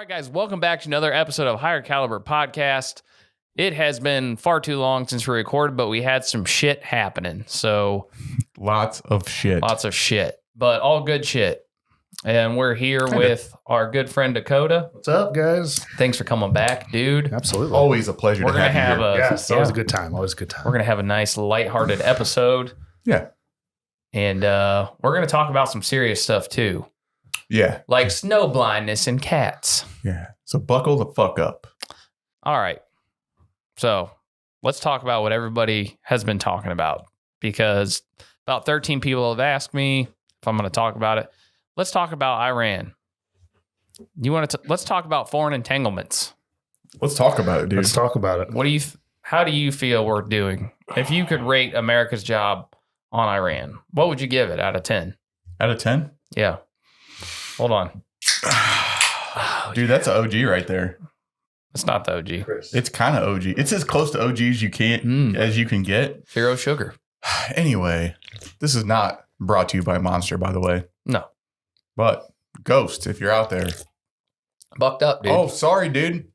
right, guys, welcome back to another episode of Higher Caliber Podcast. It has been far too long since we recorded, but we had some shit happening. So lots of shit, but all good shit. And we're here with our good friend Dakota. What's up, guys? Thanks for coming back, dude. Absolutely. Always a pleasure to have you here. Yes, always a good time. Always a good time. We're going to have a nice, lighthearted episode. Yeah. And we're going to talk about some serious stuff, too. Yeah. Like snow blindness and cats. Yeah. So buckle the fuck up. All right. So let's talk about what everybody has been talking about, because about 13 people have asked me if I'm going to talk about it. Let's talk about Iran. Let's talk about foreign entanglements. Let's talk about it, dude. Let's talk about it. How do you feel we're doing? If you could rate America's job on Iran, what would you give it out of 10? Out of 10? Yeah. Hold on. Dude, that's an OG right there. It's not the OG. It's kind of OG. It's as close to OG as you can get. Zero sugar. Anyway, this is not brought to you by Monster, by the way. No. But Ghost, if you're out there. Bucked up, dude. Oh, sorry, dude.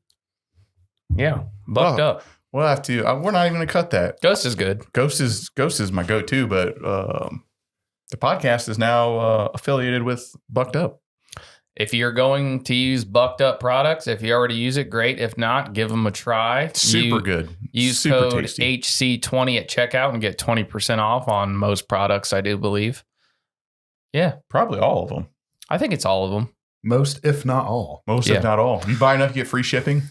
Yeah. Bucked up. We'll have to. We're not even going to cut that. Ghost is good. Ghost is my go-to, but the podcast is now affiliated with Bucked Up. If you're going to use Bucked Up products, if you already use it, great. If not, give them a try. Super good. Use Super code tasty. HC20 at checkout and get 20% off on most products, I do believe. Yeah. Probably all of them. I think it's all of them. Most, if not all. Most, if not all. You buy enough, you get free shipping.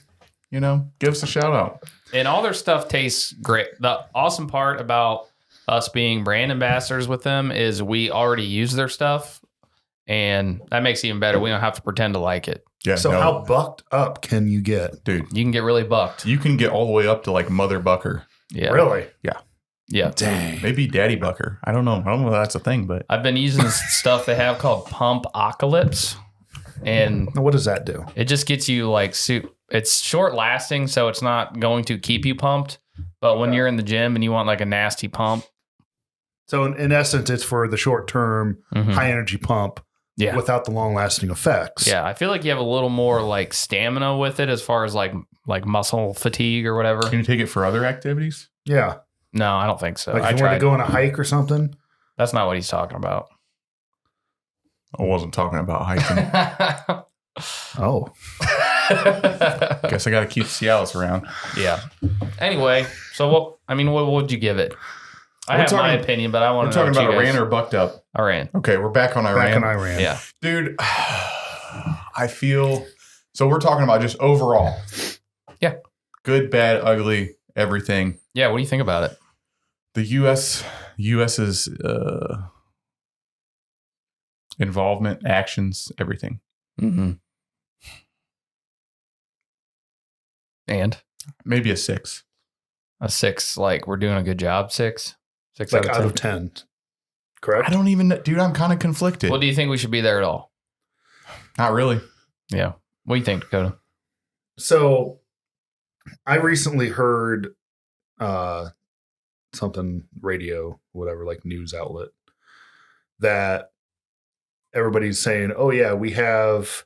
You know, give us a shout out. And all their stuff tastes great. The awesome part about us being brand ambassadors with them is we already use their stuff, and that makes it even better. We don't have to pretend to like it. Yeah. So how bucked up can you get? Dude, You can get really bucked. you can get all the way up to like Mother Bucker. Yeah. Really? Yeah. Dang. Maybe Daddy Bucker. I don't know if that's a thing, but I've been using this stuff they have called Pump Apocalypse, and What does that do? it just gets you like soup. It's short lasting, so it's not going to keep you pumped. But when you're in the gym and you want like a nasty pump, So in essence, it's for the short term, high energy pump yeah, without the long lasting effects. yeah, I feel like you have a little more like stamina with it as far as like muscle fatigue or whatever. can you take it for other activities? Yeah. No, I don't think so. Like I if you want tried. to go on a hike or something. That's not what he's talking about. I wasn't talking about hiking. Oh. Guess I got to keep Cialis around. Yeah. Anyway, so what would you give it? I have my opinion, but I want We're to know talking what about you guys- Iran or Bucked Up. Iran. Okay, we're back on Iran. Back in Iran. Yeah. Dude, I feel so. We're talking about just overall. Yeah. Good, bad, ugly, everything. Yeah. What do you think about it? The U.S.'s involvement, actions, everything. Mm-hmm. And Maybe a 6. a 6, like we're doing a good job. 6 Like out out of of 10. Correct? I don't even, dude. I'm kind of conflicted. Well, do you think we should be there at all? Not really. Yeah. What do you think, Dakota? So I recently heard something radio, whatever, like news outlet, that everybody's saying, oh yeah, we have,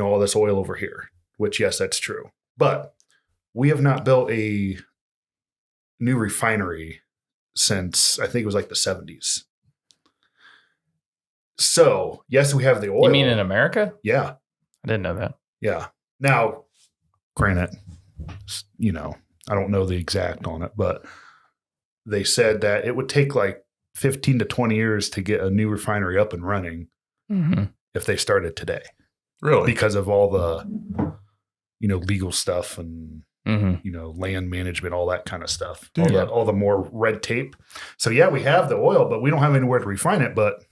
all this oil over here, which yes, that's true. But we have not built a new refinery since I think it was like the 70s. So yes, we have the oil. You mean in America? Yeah. I didn't know that. Yeah. Now, granted, I don't know the exact on it, but they said that it would take like 15 to 20 years to get a new refinery up and running if they started today. Really? Because of all the, legal stuff and, Mm-hmm. land management, all that kind of stuff. Dude. All the more red tape. So yeah, we have the oil, but we don't have anywhere to refine it, but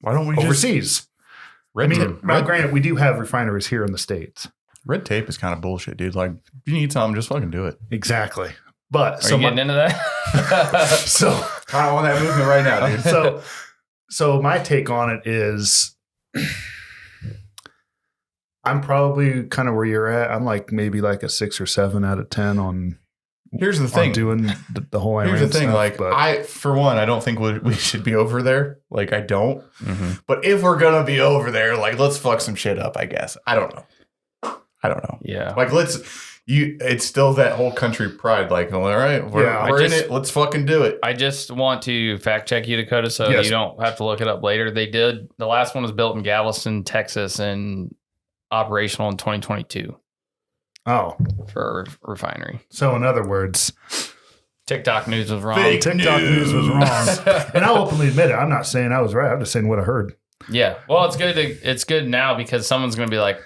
Why don't we overseas. Red tape. Now, granted, we do have refineries here in the States. Red tape is kind of bullshit, dude. Like, if you need something, just fucking do it. Exactly. But Are you getting into that? so Kind of on that movement right now, dude. so my take on it is I'm probably kind of where you're at. I'm like maybe like a 6 or 7 out of 10 on Here's the thing. doing the whole Iran Here's the thing. stuff, Like, but I don't think we should be over there. Like, I don't. Mm-hmm. But if we're going to be over there, like, let's fuck some shit up, I guess. I don't know. I don't know. Yeah. Like, it's still that whole country pride. Like, all right, we're in it. Let's fucking do it. I just want to fact check you, Dakota, so Yes. you don't have to look it up later. The last one was built in Galveston, Texas, and operational in 2022 Oh, for a refinery. so in other words, TikTok news was wrong. Fake TikTok news was wrong. And I'll openly admit it. I'm not saying I was right. I'm just saying what I heard. Yeah. Well, it's good now because someone's going to be like,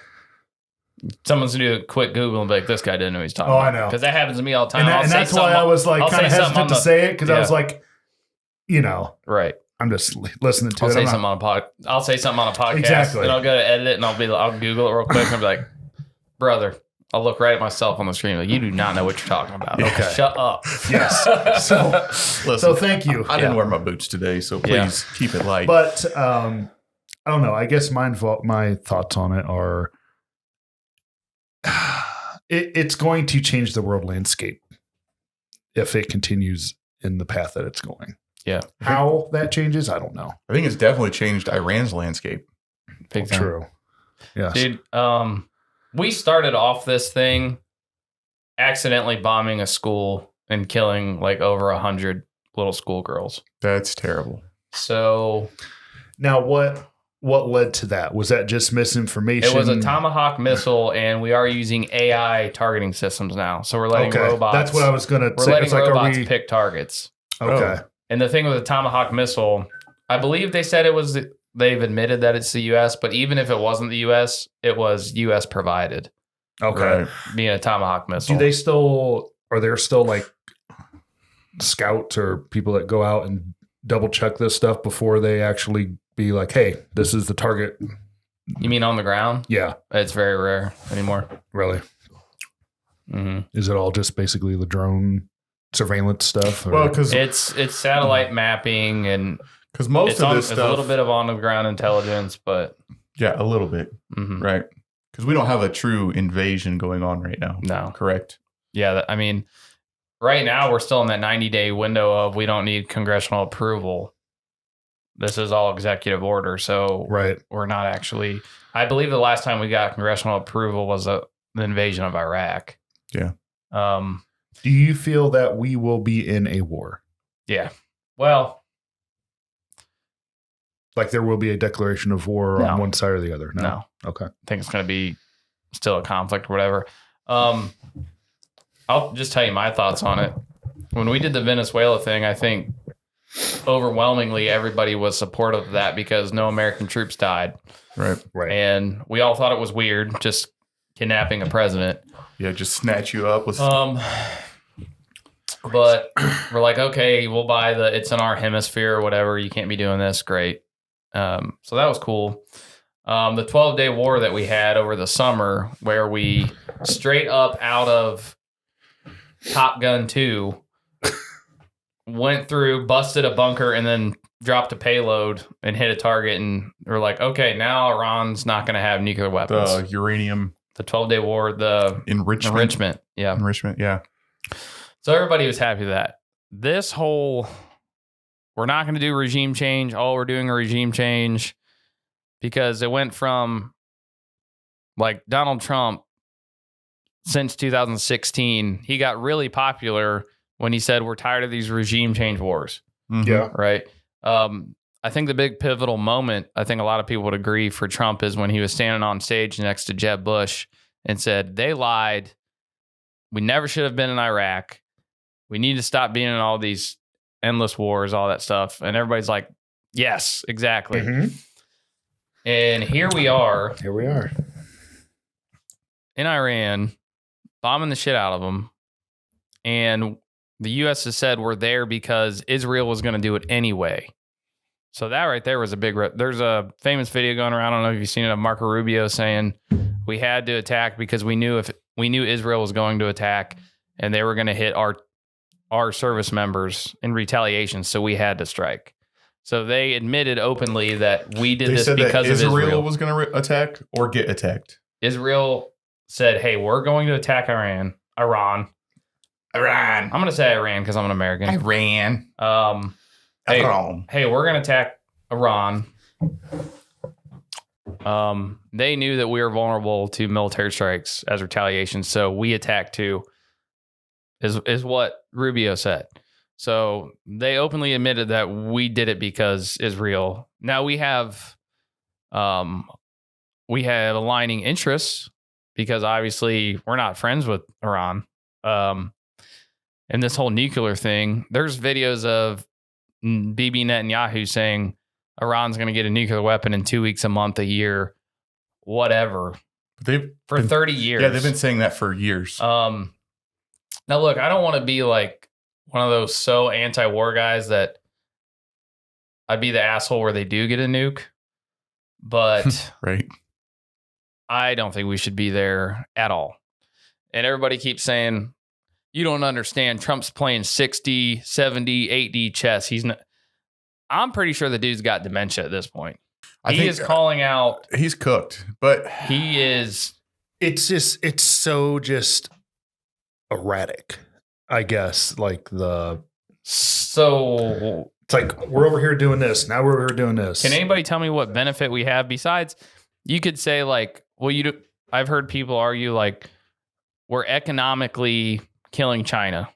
someone's going to do a quick Google and be like, this guy didn't know what he's talking about. I know. Because that happens to me all the time. And that's why I was like I'll kind of say something hesitant to say it because I was like, right. I'm just listening to I'll it. say something on a podcast. Exactly. And I'll go to edit it and I'll Google it real quick and I'll be like, brother, I'll look right at myself on the screen. Like, you do not know what you're talking about. Okay. Shut up. Yes. Listen, So thank you. I didn't wear my boots today, so please keep it light. But I don't know. I guess my thoughts on it are it's going to change the world landscape if it continues in the path that it's going. Yeah. How that changes, I don't know. I think it's definitely changed Iran's landscape. Big time. True. Yes. Dude, we started off this thing accidentally bombing a school and killing like over 100 little schoolgirls. That's terrible. So Now, what led to that? Was that just misinformation? it was a Tomahawk missile, and we are using AI targeting systems now. So we're letting robots. That's what I was going to We're say. letting It's like, robots pick targets. Okay. And the thing with the Tomahawk missile, I believe they said it was. They've admitted that it's the U.S., but even if it wasn't the U.S., it was U.S. provided. Okay. Right. Being a Tomahawk missile. Are there still like scouts or people that go out and double check this stuff before they actually be like, hey, this is the target? You mean on the ground? Yeah. It's very rare anymore. Really? Mm-hmm. Is it all just basically the drone surveillance stuff? Or? Well, because It's satellite mapping and most of this it's stuff, a little bit of on the ground intelligence, but yeah, a little bit, mhm. right? Because we don't have a true invasion going on right now. No. Correct. Yeah, I mean, right now we're still in that 90-day window of we don't need congressional approval. This is all executive order, so right. we're not actually. I believe the last time we got congressional approval was the invasion of Iraq. Yeah. Do you feel that we will be in a war? Yeah. Well, like there will be a declaration of war No. on one side or the other? no. Okay. I think it's going to be still a conflict or whatever. I'll just tell you my thoughts on it. When we did the Venezuela thing, I think overwhelmingly everybody was supportive of that because no American troops died. Right. Right. And we all thought it was weird, just kidnapping a president. Yeah, just snatch you up with. But we're like, okay, we'll buy it's in our hemisphere or whatever. You can't be doing this. Great. So that was cool. The 12-day war that we had over the summer where we straight up out of Top Gun 2 went through, busted a bunker, and then dropped a payload and hit a target. And we're like, okay, now Iran's not going to have nuclear weapons. the uranium The 12-day war, the enrichment. Yeah. Enrichment. Yeah. So everybody was happy with that. This whole, we're not going to do regime change. Oh, we're doing a regime change because it went from like Donald Trump since 2016. He got really popular when he said, we're tired of these regime change wars. Mhm. Yeah. Right. I think the big pivotal moment, I think a lot of people would agree for Trump is when he was standing on stage next to Jeb Bush and said, they lied. We never should have been in Iraq. We need to stop being in all these endless wars, all that stuff. And everybody's like, yes, exactly. Mhm. And here we are Here we are. in Iran, bombing the shit out of them. And the U.S. has said we're there because Israel was going to do it anyway. So that right there was a big... There's a famous video going around. I don't know if you've seen it, of Marco Rubio saying we had to attack because we knew Israel was going to attack and they were going to hit our service members in retaliation. So we had to strike. So they admitted openly that we did this because of Israel. Israel was going to attack or get attacked. Israel said, hey, we're going to attack Iran. I'm going to say Iran because I'm an American. Iran. Hey, we're going to attack Iran. They knew that we were vulnerable to military strikes as retaliation, so we attacked too. Is what Rubio said. So they openly admitted that we did it because Israel. Now we have aligning interests because obviously we're not friends with Iran. And this whole nuclear thing, there's videos of Bibi Netanyahu saying Iran's going to get a nuclear weapon in 2 weeks, a month, a year, whatever. For 30 years. Yeah, they've been saying that for years. Now, look, I don't want to be like one of those so anti-war guys that I'd be the asshole where they do get a nuke, but right. I don't think we should be there at all. And everybody keeps saying, you don't understand. Trump's playing 60, 70, 8D chess. I'm pretty sure the dude's got dementia at this point. He is calling out. He's cooked, but he is. It's so just erratic, I guess. So it's like we're over here doing this. Now we're over here doing this. Can anybody tell me what benefit we have besides? You could say like, well, I've heard people argue like we're economically killing China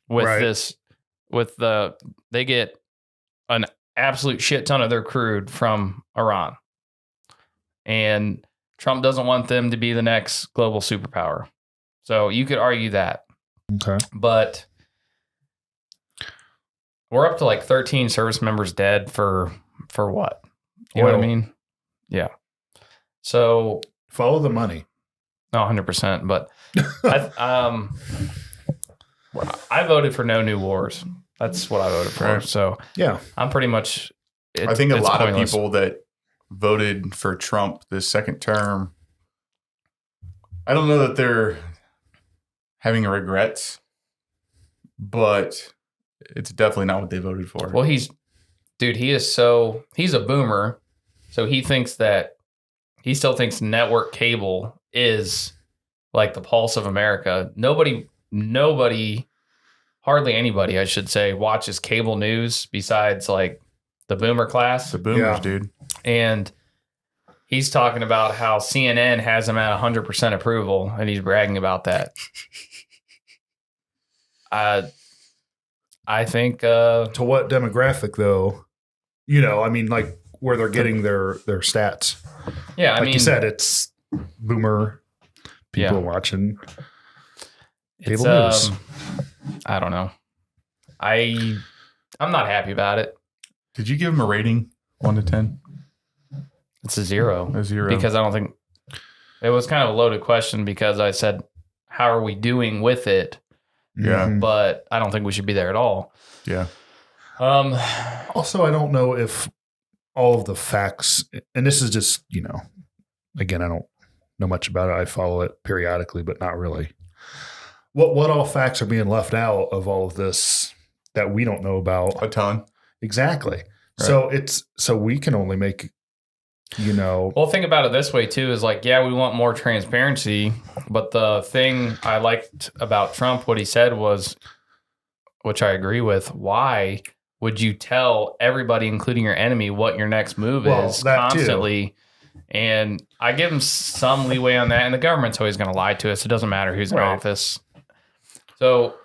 with this. They get an absolute shit ton of their crude from Iran, and Trump doesn't want them to be the next global superpower. So you could argue that. Okay. But we're up to like 13 service members dead for what? You know what I mean? Yeah. So follow the money. No, 100%. But I voted for no new wars. That's what I voted for. Right. So yeah, I'm pretty much. I think a lot of people that voted for Trump this second term, I don't know that they're having regrets, but it's definitely not what they voted for. Well, he's a boomer. So he still thinks network cable is like the pulse of America. Nobody, hardly anybody, I should say, watches cable news besides like the boomer class. The boomers, dude. And he's talking about how CNN has him at 100% approval, and he's bragging about that. I think to what demographic though? I mean, like where they're getting their stats. Yeah, I mean, you said, it's boomer people watching cable news. I don't know. I'm not happy about it. Did you give him a rating 1 to 10? It's a 0. A 0. Because I don't think it was kind of a loaded question because I said, how are we doing with it? Yeah. But I don't think we should be there at all. Yeah. Also, I don't know if all of the facts, and this is just, again, I don't know much about it. I follow it periodically, but not really. What all facts are being left out of all of this that we don't know about? A ton. Exactly. Right. So we can only make, Well, think about it this way too, is like, yeah, we want more transparency, but the thing I liked about Trump, what he said was, which I agree with, why would you tell everybody, including your enemy, what your next move is constantly? Too. And I give him some leeway on that. And the government's always going to lie to us. It doesn't matter who's in office. So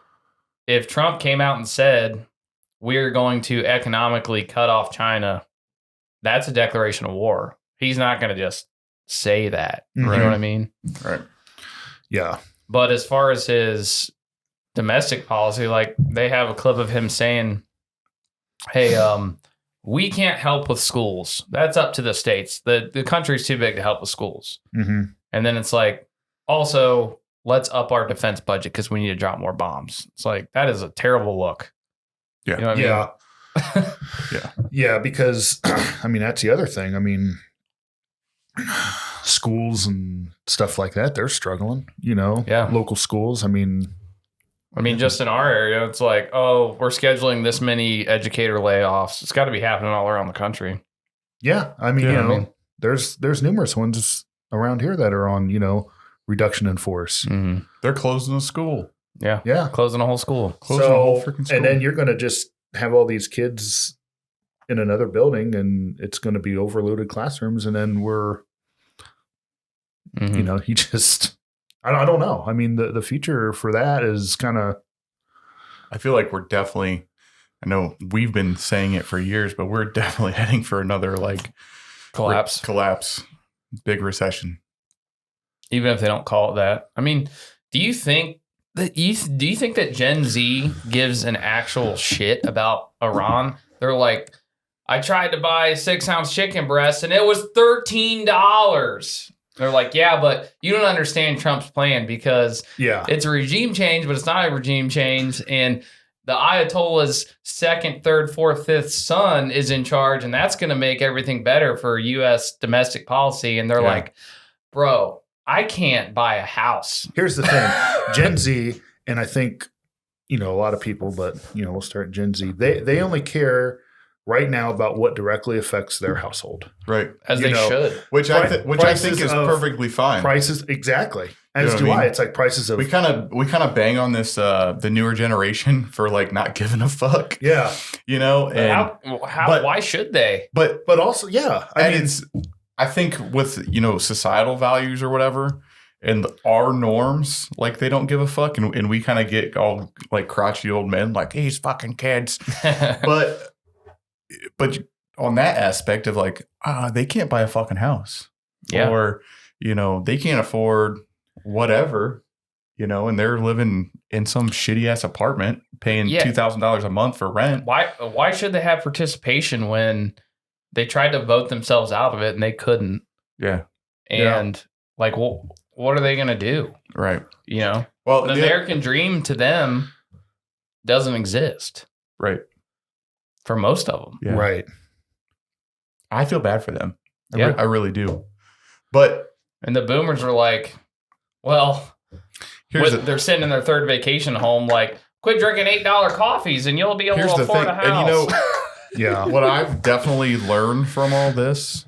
if Trump came out and said, we're going to economically cut off China, that's a declaration of war. He's not going to just say that. Mm-hmm. You know what I mean? Right. Yeah. But as far as his domestic policy, like they have a clip of him saying, hey, we can't help with schools. That's up to the states. The country's too big to help with schools. Mm-hmm. And then it's like, also, let's up our defense budget because we need to drop more bombs. It's like, that is a terrible look. Yeah. You know what I mean? Yeah. Yeah, because, I mean, that's the other thing. I mean, schools and stuff like that, they're struggling, local schools. I mean, just in our area, it's like, oh, we're scheduling this many educator layoffs. It's got to be happening all around the country. Yeah. I mean, there's numerous ones around here that are on, reduction in force. Mm-hmm. They're closing the school. Yeah. Yeah. Closing a whole school. Closing a whole freaking school. And then you're going to just have all these kids in another building and it's going to be overloaded classrooms. And then we're Mhm. You know, he just, I don't know. I mean, the future for that is kind of. I feel like we're definitely, I know we've been saying it for years, but we're definitely heading for another like collapse, big recession. Even if they don't call it that. I mean, do you think that Gen Z gives an actual shit about Iran? They're like, I tried to buy a 6-ounce chicken breast and it was $13. They're like, yeah, but you don't understand Trump's plan because it's a regime change, but it's not a regime change. And the Ayatollah's second, third, fourth, fifth son is in charge, and that's going to make everything better for U.S. domestic policy. And they're like, bro, I can't buy a house. Here's the thing. Gen Z, and I think, you know, a lot of people, but, you know, we'll start Gen Z. They only care right now about what directly affects their household. Right. As they should. Which I think is perfectly fine. Prices, exactly. As do I. It's like prices of... We kind of bang on this, the newer generation for like not giving a fuck. Yeah. You know? And why should they? But also, yeah. I think with, you know, societal values or whatever, and our norms, like they don't give a fuck. And we kind of get all like crotchety old men like, these fucking kids. But on that aspect of like, they can't buy a fucking house. Yeah. Or, you know, they can't afford whatever, you know, and they're living in some shitty ass apartment paying $2,000 a month for rent. Why should they have participation when they tried to vote themselves out of it and they couldn't? Yeah. And like, what are they going to do? Right. You know, well, the American dream to them doesn't exist. Right. For most of them. Yeah. Right. I feel bad for them. I really do. And the boomers are like, well, they're sitting in their third vacation home, like, quit drinking $8 coffees and you'll be able to afford a house. And you know, what I've definitely learned from all this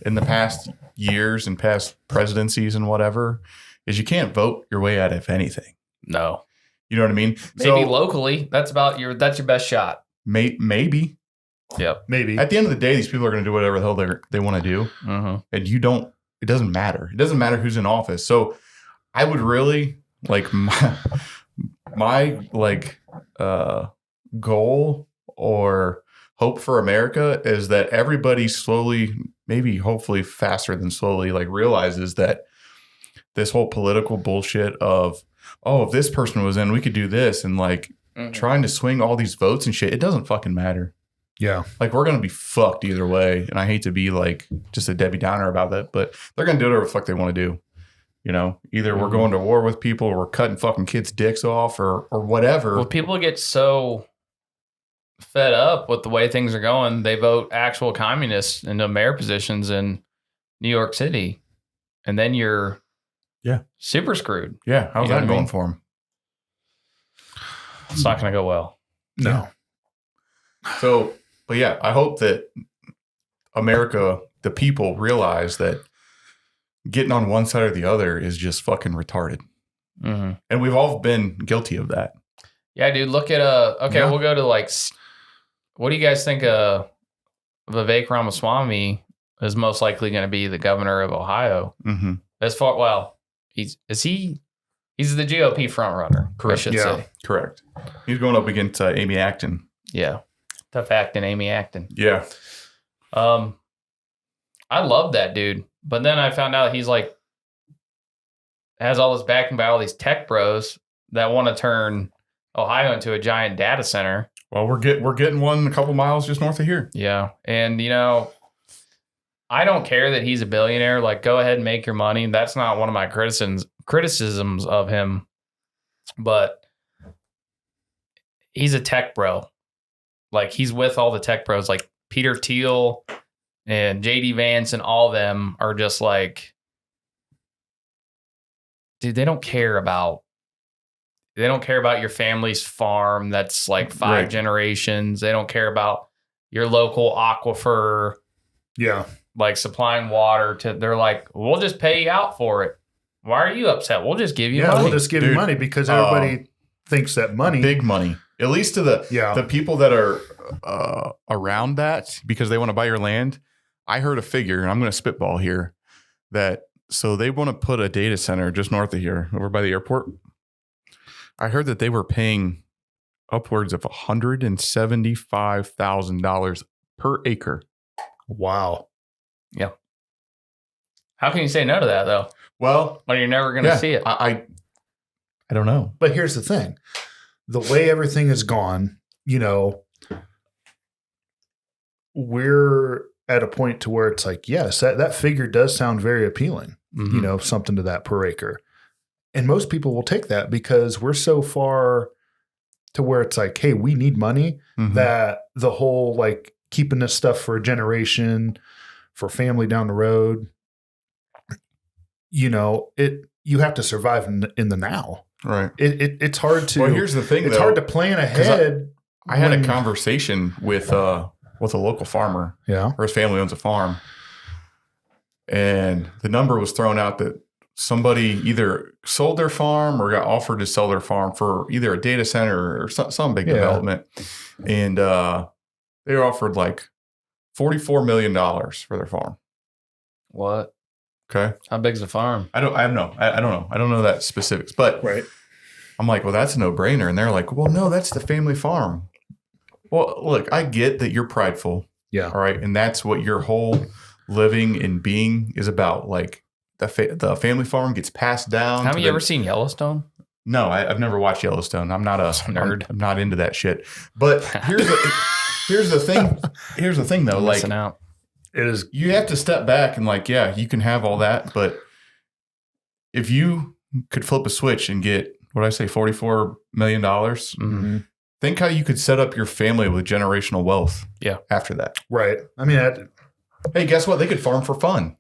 in the past years and past presidencies and whatever is you can't vote your way out of anything. No. You know what I mean? Maybe locally, that's your best shot. Maybe. Yep. Maybe. At the end of the day, these people are going to do whatever the hell they want to do. Mm-hmm. And it doesn't matter. It doesn't matter who's in office. So I would really like my goal or hope for America is that everybody slowly, maybe hopefully faster than slowly, like realizes that this whole political bullshit of, if this person was in, we could do this. And like, trying to swing all these votes and shit, it doesn't fucking matter. Yeah. Like, we're going to be fucked either way. And I hate to be like just a Debbie Downer about that, but they're going to do whatever the fuck they want to do. You know, either we're going to war with people or we're cutting fucking kids' dicks off or whatever. Well, people get so fed up with the way things are going, they vote actual communists into mayor positions in New York City. And then you're super screwed. Yeah. How's that going for them? It's not going to go well. No. So, but yeah, I hope that America, the people, realize that getting on one side or the other is just fucking retarded. Mm-hmm. And we've all been guilty of that. Yeah, dude, look at we'll go to like, what do you guys think Vivek Ramaswamy is most likely going to be the governor of Ohio? Mm-hmm. He's the GOP frontrunner, I should say. Correct. He's going up against Amy Acton. Yeah. Tough acting, Amy Acton. Yeah. I love that dude. But then I found out he's like, has all this backing by all these tech bros that want to turn Ohio into a giant data center. Well, we're getting one a couple miles just north of here. Yeah. And, you know, I don't care that he's a billionaire. Like, go ahead and make your money. That's not one of my criticisms of him. But he's a tech bro. Like, he's with all the tech bros. Like, Peter Thiel and JD Vance and all of them are just like, dude, they don't care about your family's farm that's like 5 generations. They don't care about your local aquifer. Yeah. Like supplying water to, they're like, we'll just pay you out for it. Why are you upset? We'll just give you money. We'll just give you money because everybody thinks that money. Big money. At least to the people that are around that because they want to buy your land. I heard a figure, and I'm going to spitball here, that So they want to put a data center just north of here, over by the airport. I heard that they were paying upwards of $175,000 per acre. Wow. Yeah. How can you say no to that though? Well, When you're never going to see it. I don't know. But here's the thing. The way everything is gone, we're at a point to where it's like, yes, that figure does sound very appealing, Mhm. Something to that per acre. And most people will take that because we're so far to where it's like, hey, we need money that the whole like keeping this stuff for a generation, for family down the road, you have to survive in the now. Right. It's hard to. Well, here's the thing. It's hard to plan ahead. I had a conversation with a local farmer. Yeah. Or his family owns a farm, and the number was thrown out that somebody either sold their farm or got offered to sell their farm for either a data center or some big development, and they were offered like $44 million for their farm. What? Okay. How big's the farm? I don't know. I don't know. I don't know that specifics, but Right. I'm like, well, that's a no-brainer. And they're like, well, no, that's the family farm. Well, look, I get that you're prideful. Yeah. All right. And that's what your whole living and being is about. Like the family farm gets passed down. Have you ever seen Yellowstone? No, I've never watched Yellowstone. I'm not a nerd. I'm not into that shit. But here's the thing. Here's the thing though. Like, Missing out. It is. you have to step back and like, yeah, you can have all that. But if you could flip a switch and get, what did I say, $44 million, Mm-hmm. think how you could set up your family with generational wealth. Yeah. After that. Right. I mean, Hey, guess what? They could farm for fun.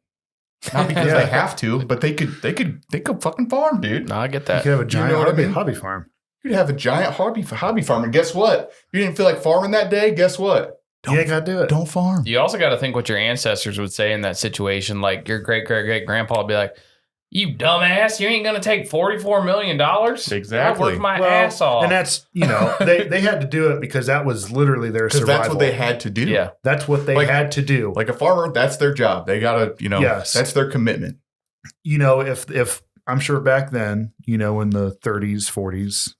Not because Yeah. they have to, but they could fucking farm, dude. No, I get you that. could have a giant know what I mean? hobby farm. You'd have a giant hobby farm. And guess what? You didn't feel like farming that day. Guess what? You ain't got to do it. Don't farm. You also got to think what your ancestors would say in that situation. Like your great-great-great-grandpa would be like, you dumbass, you ain't going to take $44 million? Exactly. I worked my ass off. And that's, they had to do it because that was literally their Because survival. that's what they had to do. Yeah. That's what they Like- had to do. Like a farmer, that's their job. They got to, Yes. that's their commitment. If I'm sure back then, in the 30s, 40s,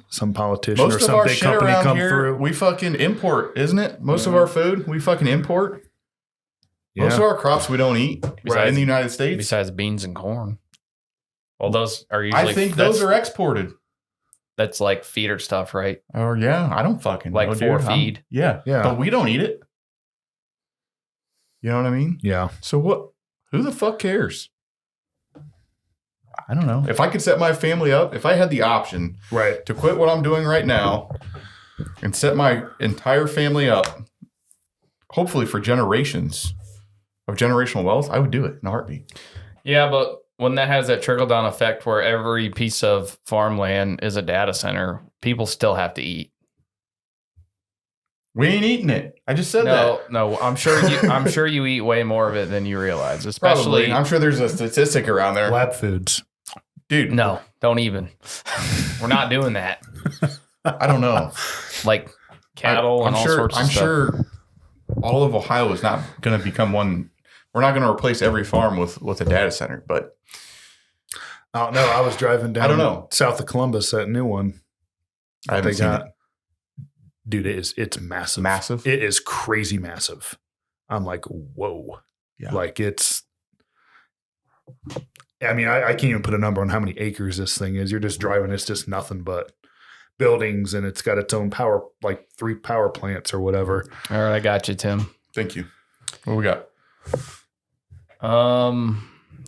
some politician Most or of some our big shit company around come here, through. we fucking import, isn't it? Most of our food, we fucking import. Yeah. Most of our crops we don't eat Besides- in the United States. Besides beans and corn. Well, those are usually. I think those are exported. That's like feeder stuff, right? Or yeah, I don't fucking Like know, for dude. feed. Yeah, Yeah. but we don't eat it. You know what I mean? Yeah. So what? Who the fuck cares? I don't know. If I could set my family up, if I had the option Right. to quit what I'm doing right now and set my entire family up, hopefully for generations of generational wealth, I would do it in a heartbeat. Yeah, but when that has that trickle down effect where every piece of farmland is a data center, people still have to eat. We ain't eating it. I just said that. No, I'm sure you eat way more of it than you realize. Probably. Especially I'm sure there's a statistic around there. Lab foods. Dude, no, don't even. We're not doing that. I don't know. Like cattle and all sorts of I'm stuff. sure all of Ohio is not going to become one. We're not going to replace every farm with a data center, but Oh no, I was driving down I don't know. south of Columbus, that new one. I haven't They seen got it. dude, it's massive. Massive? It is crazy massive. I'm like, whoa. Yeah. Like I mean, I can't even put a number on how many acres this thing is. You're just driving, it's just nothing but buildings, and it's got its own power, like 3 power plants or whatever. All right, I got you, Tim. Thank you. What we got?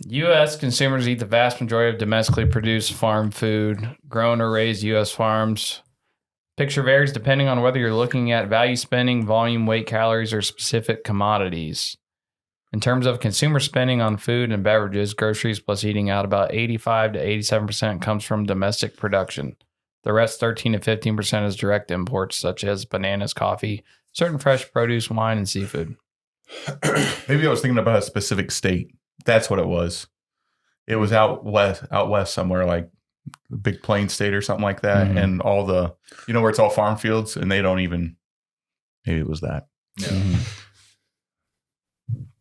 U.S. consumers eat the vast majority of domestically produced farm food, grown or raised U.S. farms. Picture varies depending on whether you're looking at value spending, volume, weight, calories, or specific commodities. In terms of consumer spending on food and beverages, groceries plus eating out, about 85 to 87% comes from domestic production. The rest, 13 to 15%, is direct imports, such as bananas, coffee, certain fresh produce, wine, and seafood. Maybe I was thinking about a specific state. That's what it was. It was out west somewhere, like a big plain state or something like that. Mhm. And all the, where it's all farm fields and they don't even, maybe it was that. Yeah.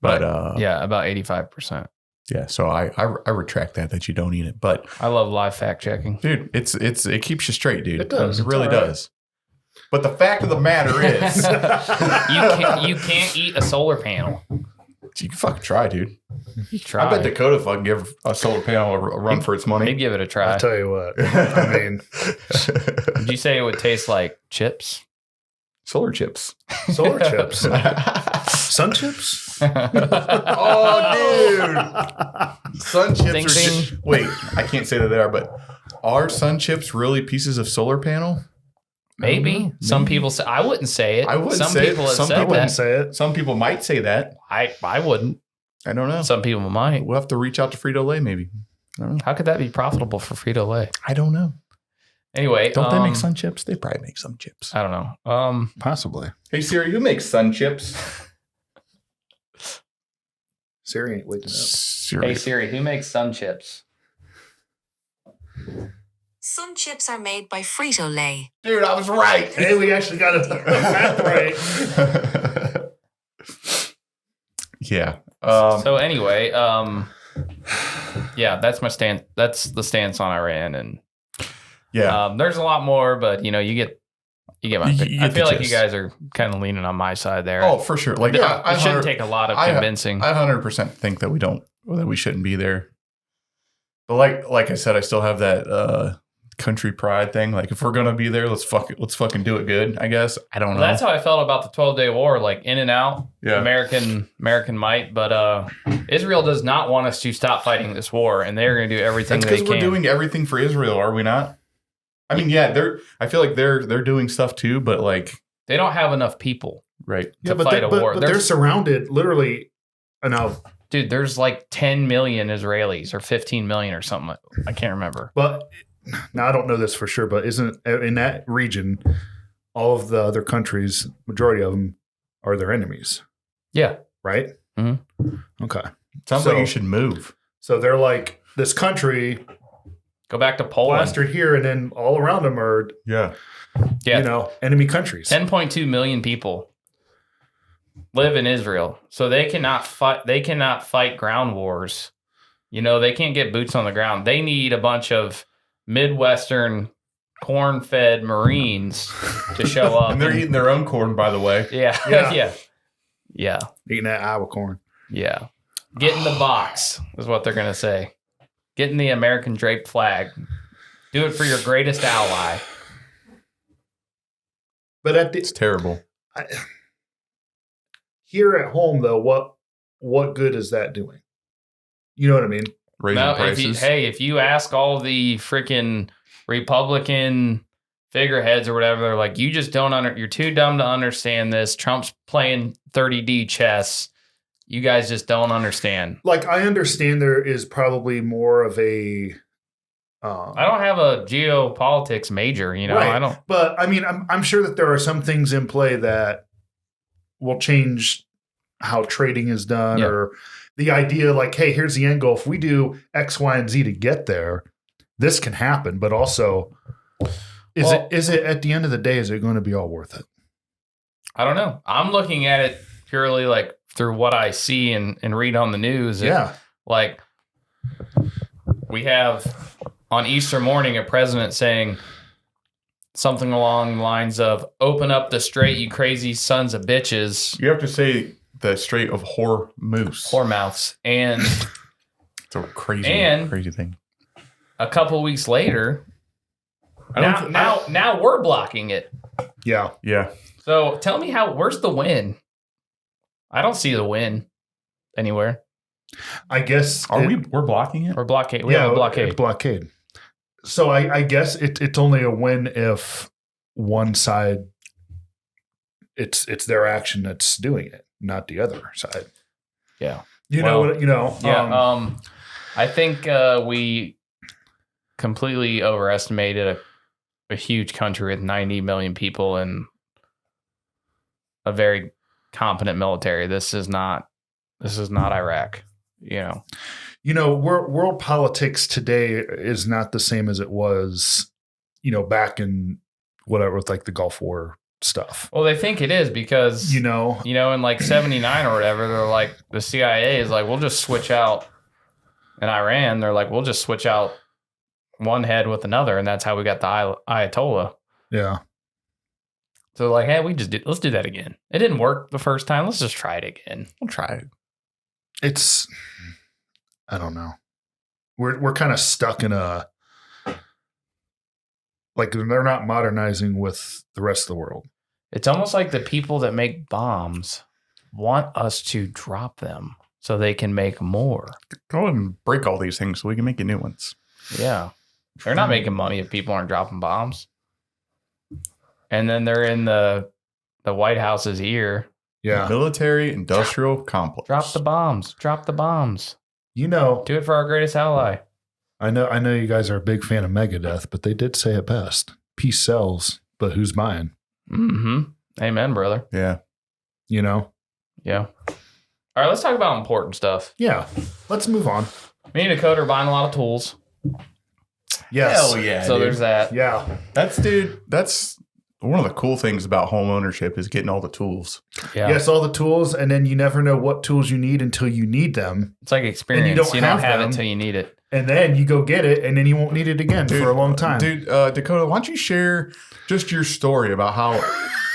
But Yeah, about 85%. Yeah, so I retract that you don't eat it. But I love live fact checking. dude, it keeps you straight, dude. It does. It really does. But the fact of the matter is, you can't eat a solar panel. you can fucking try, dude. You try. I bet Dakota fucking give a solar panel a run for its He'd money. give it a try. I'll tell you what. I mean, Did you say it would taste like chips? Solar chips. solar chips. Sun chips? Oh, dude. Sun chips Ding, are ding. wait, I can't say that they are, but are sun chips really pieces of solar panel? Maybe. Some people say. I wouldn't say it. I wouldn't Some say it. people have Some said I people wouldn't that. say it. Some people might say that. I wouldn't. I don't know. Some people might. We'll have to reach out to Frito-Lay maybe. I don't know. How could that be profitable for Frito-Lay? I don't know. Anyway, Don't they make sun chips? They probably make some chips. I don't know. Possibly. Hey Siri, who makes sun chips? Siri ain't waking up. Siri. Hey Siri, who makes sun chips? Sun chips are made by Frito-Lay. Dude, I was right. Hey, we actually got it math right. Yeah. So anyway, yeah, that's my stand. That's the stance on Iran, and yeah. there's a lot more, but you get my. You pick. get I the feel like you gist. guys are kind of leaning on my side there. Oh, for sure. Like, it I shouldn't take a lot of convincing. I 100% think that we shouldn't be there. But like I said, I still have that country pride thing. Like, if we're gonna be there, let's fucking do it good. I guess. I don't know. That's how I felt about the 12-day war. Like in and out, Yeah. American might, but Israel does not want us to stop fighting this war, and they're going to do everything That's they because can. we're doing everything for Israel, are we not? I mean, yeah, I feel like they're doing stuff too, but like, They don't have enough people, right? to fight a war. But they're surrounded literally. Now, Dude, there's like 10 million Israelis or 15 million or something. I can't remember. but now I don't know this for sure, but isn't in that region, all of the other countries, majority of them are their enemies, Yeah. right? Mm-hmm. Okay. Sounds So- like you should move. So they're like this country Go back to Poland. plastered here, and then all around them are, Yeah. Yeah. enemy countries. 10.2 million people live in Israel. So they cannot fight ground wars. They can't get boots on the ground. They need a bunch of Midwestern corn-fed Marines to show up. And they're eating their own corn, by the way. Yeah. Yeah. Yeah. Yeah. Eating that Iowa corn. Yeah. Get in the box is what they're going to say. Get in the American draped flag. Do it for your greatest ally. But It's terrible. here at home, though, what good is that doing? You know what I mean? Raising Now, prices. if you ask all the freaking Republican figureheads or whatever, they're like, you just you're too dumb to understand this. Trump's playing 30D chess. You guys just don't understand. Like, I understand there is probably more of a. I don't have a geopolitics major, Right. I don't. But I mean, I'm sure that there are some things in play that will change how trading is done, Yeah. or the idea like, hey, here's the end goal. If we do X, Y, and Z to get there, this can happen. But also, is it at the end of the day, is it going to be all worth it? I don't know. I'm looking at it purely like through what I see and read on the news. Yeah. Like we have on Easter morning a president saying something along the lines of "Open up the strait, you crazy sons of bitches, You have to say the Strait of Hormuz. whore mouths." And It's a crazy thing. a couple weeks later, I don't now we're blocking it. Yeah. Yeah. So tell me where's the win? I don't see the win anywhere. I guess. We're blocking it? Or blockade. We have a blockade. Blockade. So I guess it's only a win if one side, it's their action that's doing it, not the other side. Yeah. Yeah. I think we completely overestimated a huge country with 90 million people and a very competent military. This is not Iraq. World politics today is not the same as it was, back in whatever, with like the Gulf War stuff. Well, they think it is because You know, in like 79 or whatever, they're like the CIA is like, we'll just switch out in Iran, they're like, we'll just switch out one head with another, and that's how we got the Ayatollah. Yeah. So like, hey, let's do that again. It didn't work the first time. Let's just try it again. We'll try it. It's, I don't know. We're kind of stuck in a, like, they're not modernizing with the rest of the world. It's almost like the people that make bombs want us to drop them so they can make more. Go ahead and break all these things so we can make new ones. Yeah. They're not making money if people aren't dropping bombs. And then they're in the White House's ear. Yeah. Military industrial complex. Drop the bombs. Drop the bombs. You know, Do it for our greatest ally. I know you guys are a big fan of Megadeth, but they did say it best. Peace sells, but who's buying? Mm-hmm. Amen, brother. Yeah. You know? Yeah. All right, let's talk about important stuff. Yeah. Let's move on. Me and Dakota are buying a lot of tools. Yes. Hell yeah. So dude. there's that. Yeah. That's one of the cool things about home ownership is getting all the tools. Yeah. Yes, all the tools, and then you never know what tools you need until you need them. It's like experience. And you don't have it them. until you need it. And then you go get it, and then you won't need it again for a long time. Dude, Dakota, why don't you share just your story about how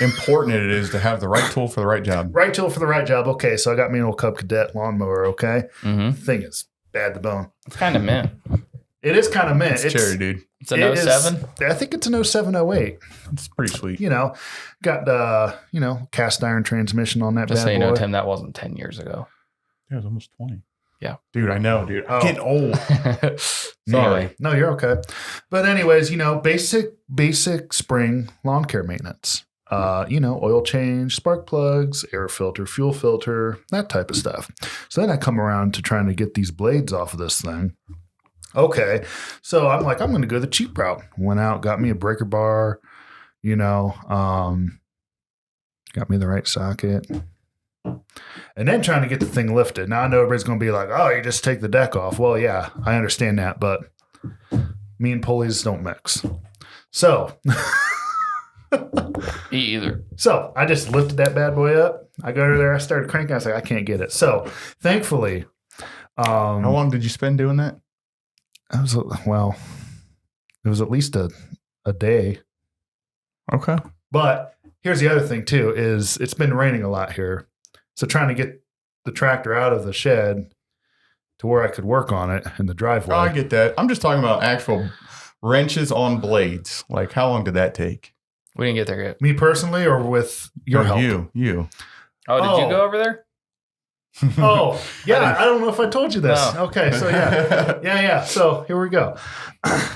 important it is to have the right tool for the right job? Right tool for the right job. Okay, so I got me an old Cub Cadet lawnmower, okay? Mm-hmm. Thing is bad to bone. It's kind of mint. It is kind of mint. It's cherry, dude. It's an 07? I think it's an 07, 08. It's pretty sweet. You know, got, cast iron transmission on that Just bad so you boy. know, Tim, that wasn't 10 years ago. Yeah, it was almost 20. Yeah. Dude, I know, dude. I'm Oh. getting old. Sorry. No, you're okay. But anyways, basic spring lawn care maintenance. Oil change, spark plugs, air filter, fuel filter, that type of stuff. So then I come around to trying to get these blades off of this thing. Okay. So I'm like, I'm going to go the cheap route. Went out, got me a breaker bar, got me the right socket. And then trying to get the thing lifted. Now I know everybody's going to be like, oh, you just take the deck off. Well, yeah, I understand that, but me and pulleys don't mix. So, Me either. so I just lifted that bad boy up. I go over there, I started cranking. I was like, I can't get it. So thankfully, How long did you spend doing that? it was at least a day. Okay. But here's the other thing too, is it's been raining a lot here. So trying to get the tractor out of the shed to where I could work on it in the driveway. Oh, I get that. I'm just talking about actual wrenches on blades. Like, how long did that take? We didn't get there yet. Me personally, or with your No, help? You. Oh, did Oh. you go over there? Oh, yeah. I don't know if I told you this. No. Okay. So yeah. Yeah. So here we go.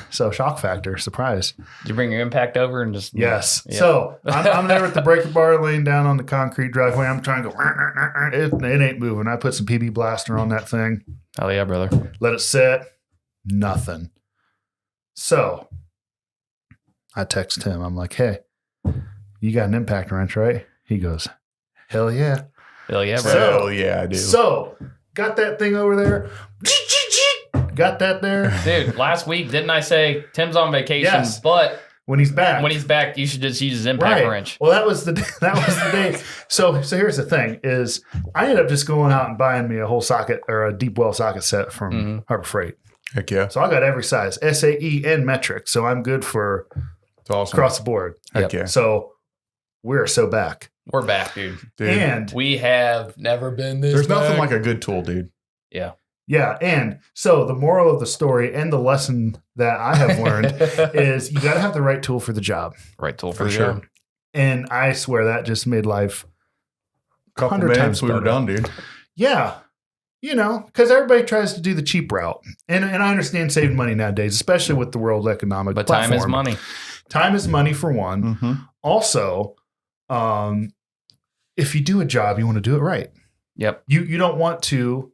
So shock factor, surprise. Did you bring your impact over and just... Yes. Yeah. So I'm there with the breaker bar laying down on the concrete driveway. I'm trying to go, it ain't moving. I put some PB blaster on that thing, Hell yeah, brother. let it sit, nothing. So I text him. I'm like, hey, you got an impact wrench, right? He goes, hell yeah. Hell yeah, brother. Hell yeah, I do. So got that thing over there. Got that there. Dude, last week, didn't I say Tim's on vacation, Yes. but When he's back. when he's back, you should just use his impact Right. wrench. Well, that was the day. So here's the thing: is I ended up just going out and buying me a whole socket or a deep well socket set from Mhm. Harbor Freight. Heck yeah. So I got every size, SAE and metric. So I'm good for It's awesome. across the board. Heck Yep. yeah. So we're so back. We're back, dude. Dude, And We have never been this there's nothing back. like a good tool, dude. Yeah. yeah, and so the moral of the story and the lesson that I have learned is you got to have the right tool for the job. Right tool For for sure. sure. And I swear that just made life Couple 100 minutes, times we were better. done, dude. Yeah. Because everybody tries to do the cheap route. And I understand saving money nowadays, especially with the World Economic But Platform. time is money. Time is money for one. Mm-hmm. Also, if you do a job, you want to do it right. Yep. You don't want to,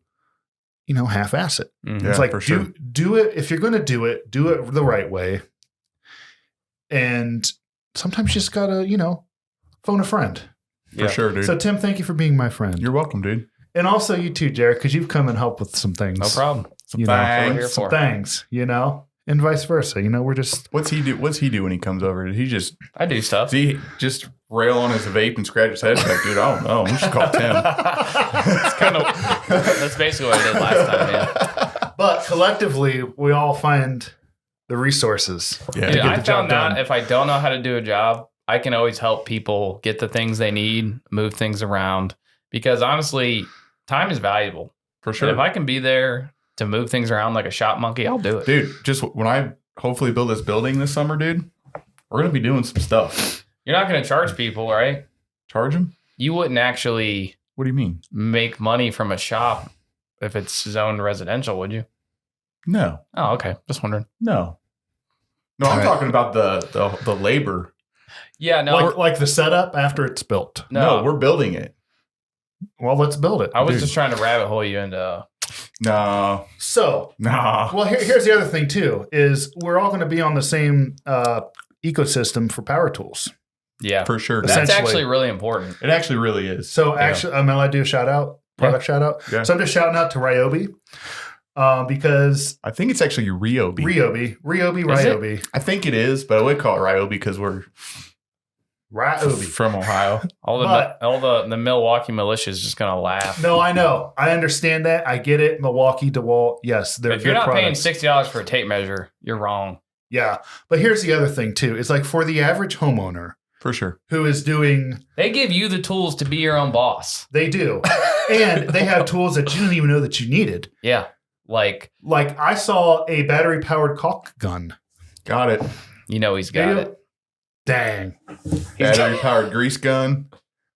half-ass it. Mhm. Yeah, It's like for sure. do it. If you're going to do it the right way. And sometimes you just got to, phone a friend. For sure, dude. So Tim, thank you for being my friend. You're welcome, dude. And also you too, Jared, because you've come and helped with some things. No problem. You know, That's what we're here some for. things, and vice versa. We're just What's he do? What's he do when he comes over? Did he just I do stuff. does he just rail on his vape and scratch his head? Like, dude, I don't know. We should call Tim. That's basically what I did last time. Yeah. But collectively, we all find the resources. Yeah. Dude, get I the job found out done. if I don't know how to do a job, I can always help people get the things they need, move things around. Because honestly, time is valuable. For sure. And if I can be there to move things around like a shop monkey, I'll do it. Dude, just when I hopefully build this building this summer, dude, we're going to be doing some stuff. You're not going to charge people, right? Charge them? You wouldn't actually What do you mean? make money from a shop if it's zoned residential, would you? No. Oh, okay. Just wondering. No. No, I'm All right. talking about the labor. Yeah, no. Like the setup after it's built. No, we're building it. Well, let's build it. I was dude. just trying to rabbit hole you into. No. So, Nah. well, here's the other thing too: is we're all going to be on the same ecosystem for power tools. Yeah. For sure. That's Essentially. actually really important. It actually really is. So, actually, am I allowed to do a shout out? Product shout out. Yeah. So I'm just shouting out to Ryobi because I think it's actually Ryobi. Ryobi. I think it is, but I would call it Ryobi because we're Ryobi. from Ohio. All the Milwaukee militia is just gonna laugh. No, I know. I understand that. I get it. Milwaukee, DeWalt. Yes, they're If you're good not products. paying $60 for a tape measure, you're wrong. Yeah. But here's the other thing too. It's like for the average homeowner For sure. who is doing, They give you the tools to be your own boss. they do. And they have tools that you didn't even know that you needed. Yeah. Like, Like I saw a battery powered caulk gun. Got it. you know he's got You- it. Dang. Battery powered grease gun.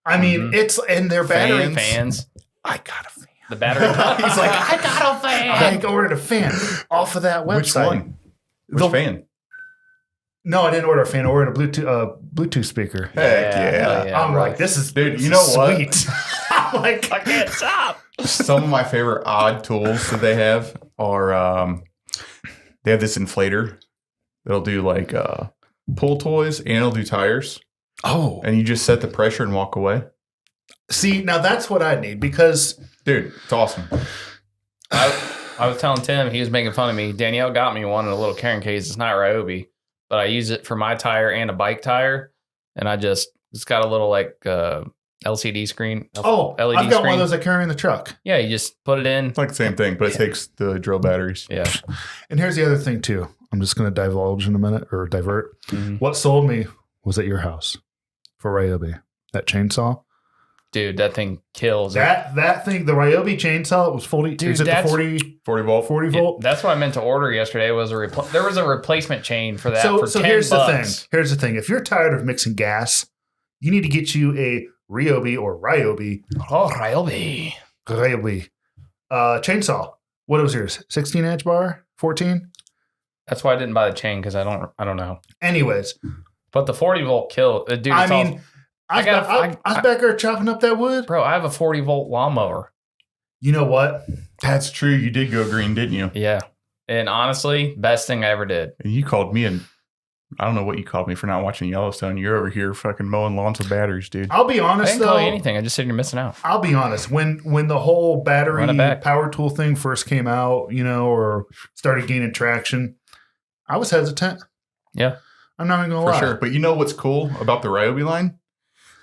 I mean, it's and their battery Fans. I got a fan. The battery. He's like, I got a fan. I ordered a fan off of that website. Which one? Which The- fan? No, I didn't order a fan. I ordered a Bluetooth speaker. Heck yeah. hell I'm bro. like, this is Dude, you know what? sweet. I'm like, I can't stop. Some of my favorite odd tools that they have are they have this inflator that'll do like pull toys and it'll do tires. oh, And you just set the pressure and walk away. see, now that's what I need because Dude, it's awesome. I was telling Tim, he was making fun of me. Danielle got me one in a little carrying case. It's not Ryobi, but I use it for my tire and a bike tire. And it's got a little like LCD screen. LED I've got one screen. of those I carry in the truck. Yeah, you just put it in. It's like the same thing, but it takes the drill batteries. Yeah. And here's the other thing too. I'm just going to divulge in a minute or divert. Mhm. What sold me was at your house for Ryobi. That chainsaw. Dude, that thing kills. That thing, the Ryobi chainsaw, it was 40. Dude, is it the that's- 40 40 volt. volt? That's what I meant to order yesterday. Was there was a replacement chain for that So, for so 10 here's bucks. the thing. Here's the thing. If you're tired of mixing gas, you need to get you a Ryobi or Ryobi Oh, Ryobi. chainsaw. What was yours? 16 inch bar? 14? That's why I didn't buy the chain because I don't know. Anyways, But the 40 volt kill, dude. I It's mean, I was back there chopping up that wood. bro, I have a 40 volt lawnmower. You know what? That's true. You did go green, didn't you? Yeah, and honestly, best thing I ever did. And you called me and I don't know what you called me for not watching Yellowstone. You're over here fucking mowing lawns with batteries, dude. I'll be I honest didn't call you though. anything. I just said you're missing out. I'll be honest. When the whole battery Run it back. power tool thing first came out, or started gaining traction, I was hesitant. Yeah. I'm not even gonna For lie. sure. But you know what's cool about the Ryobi line?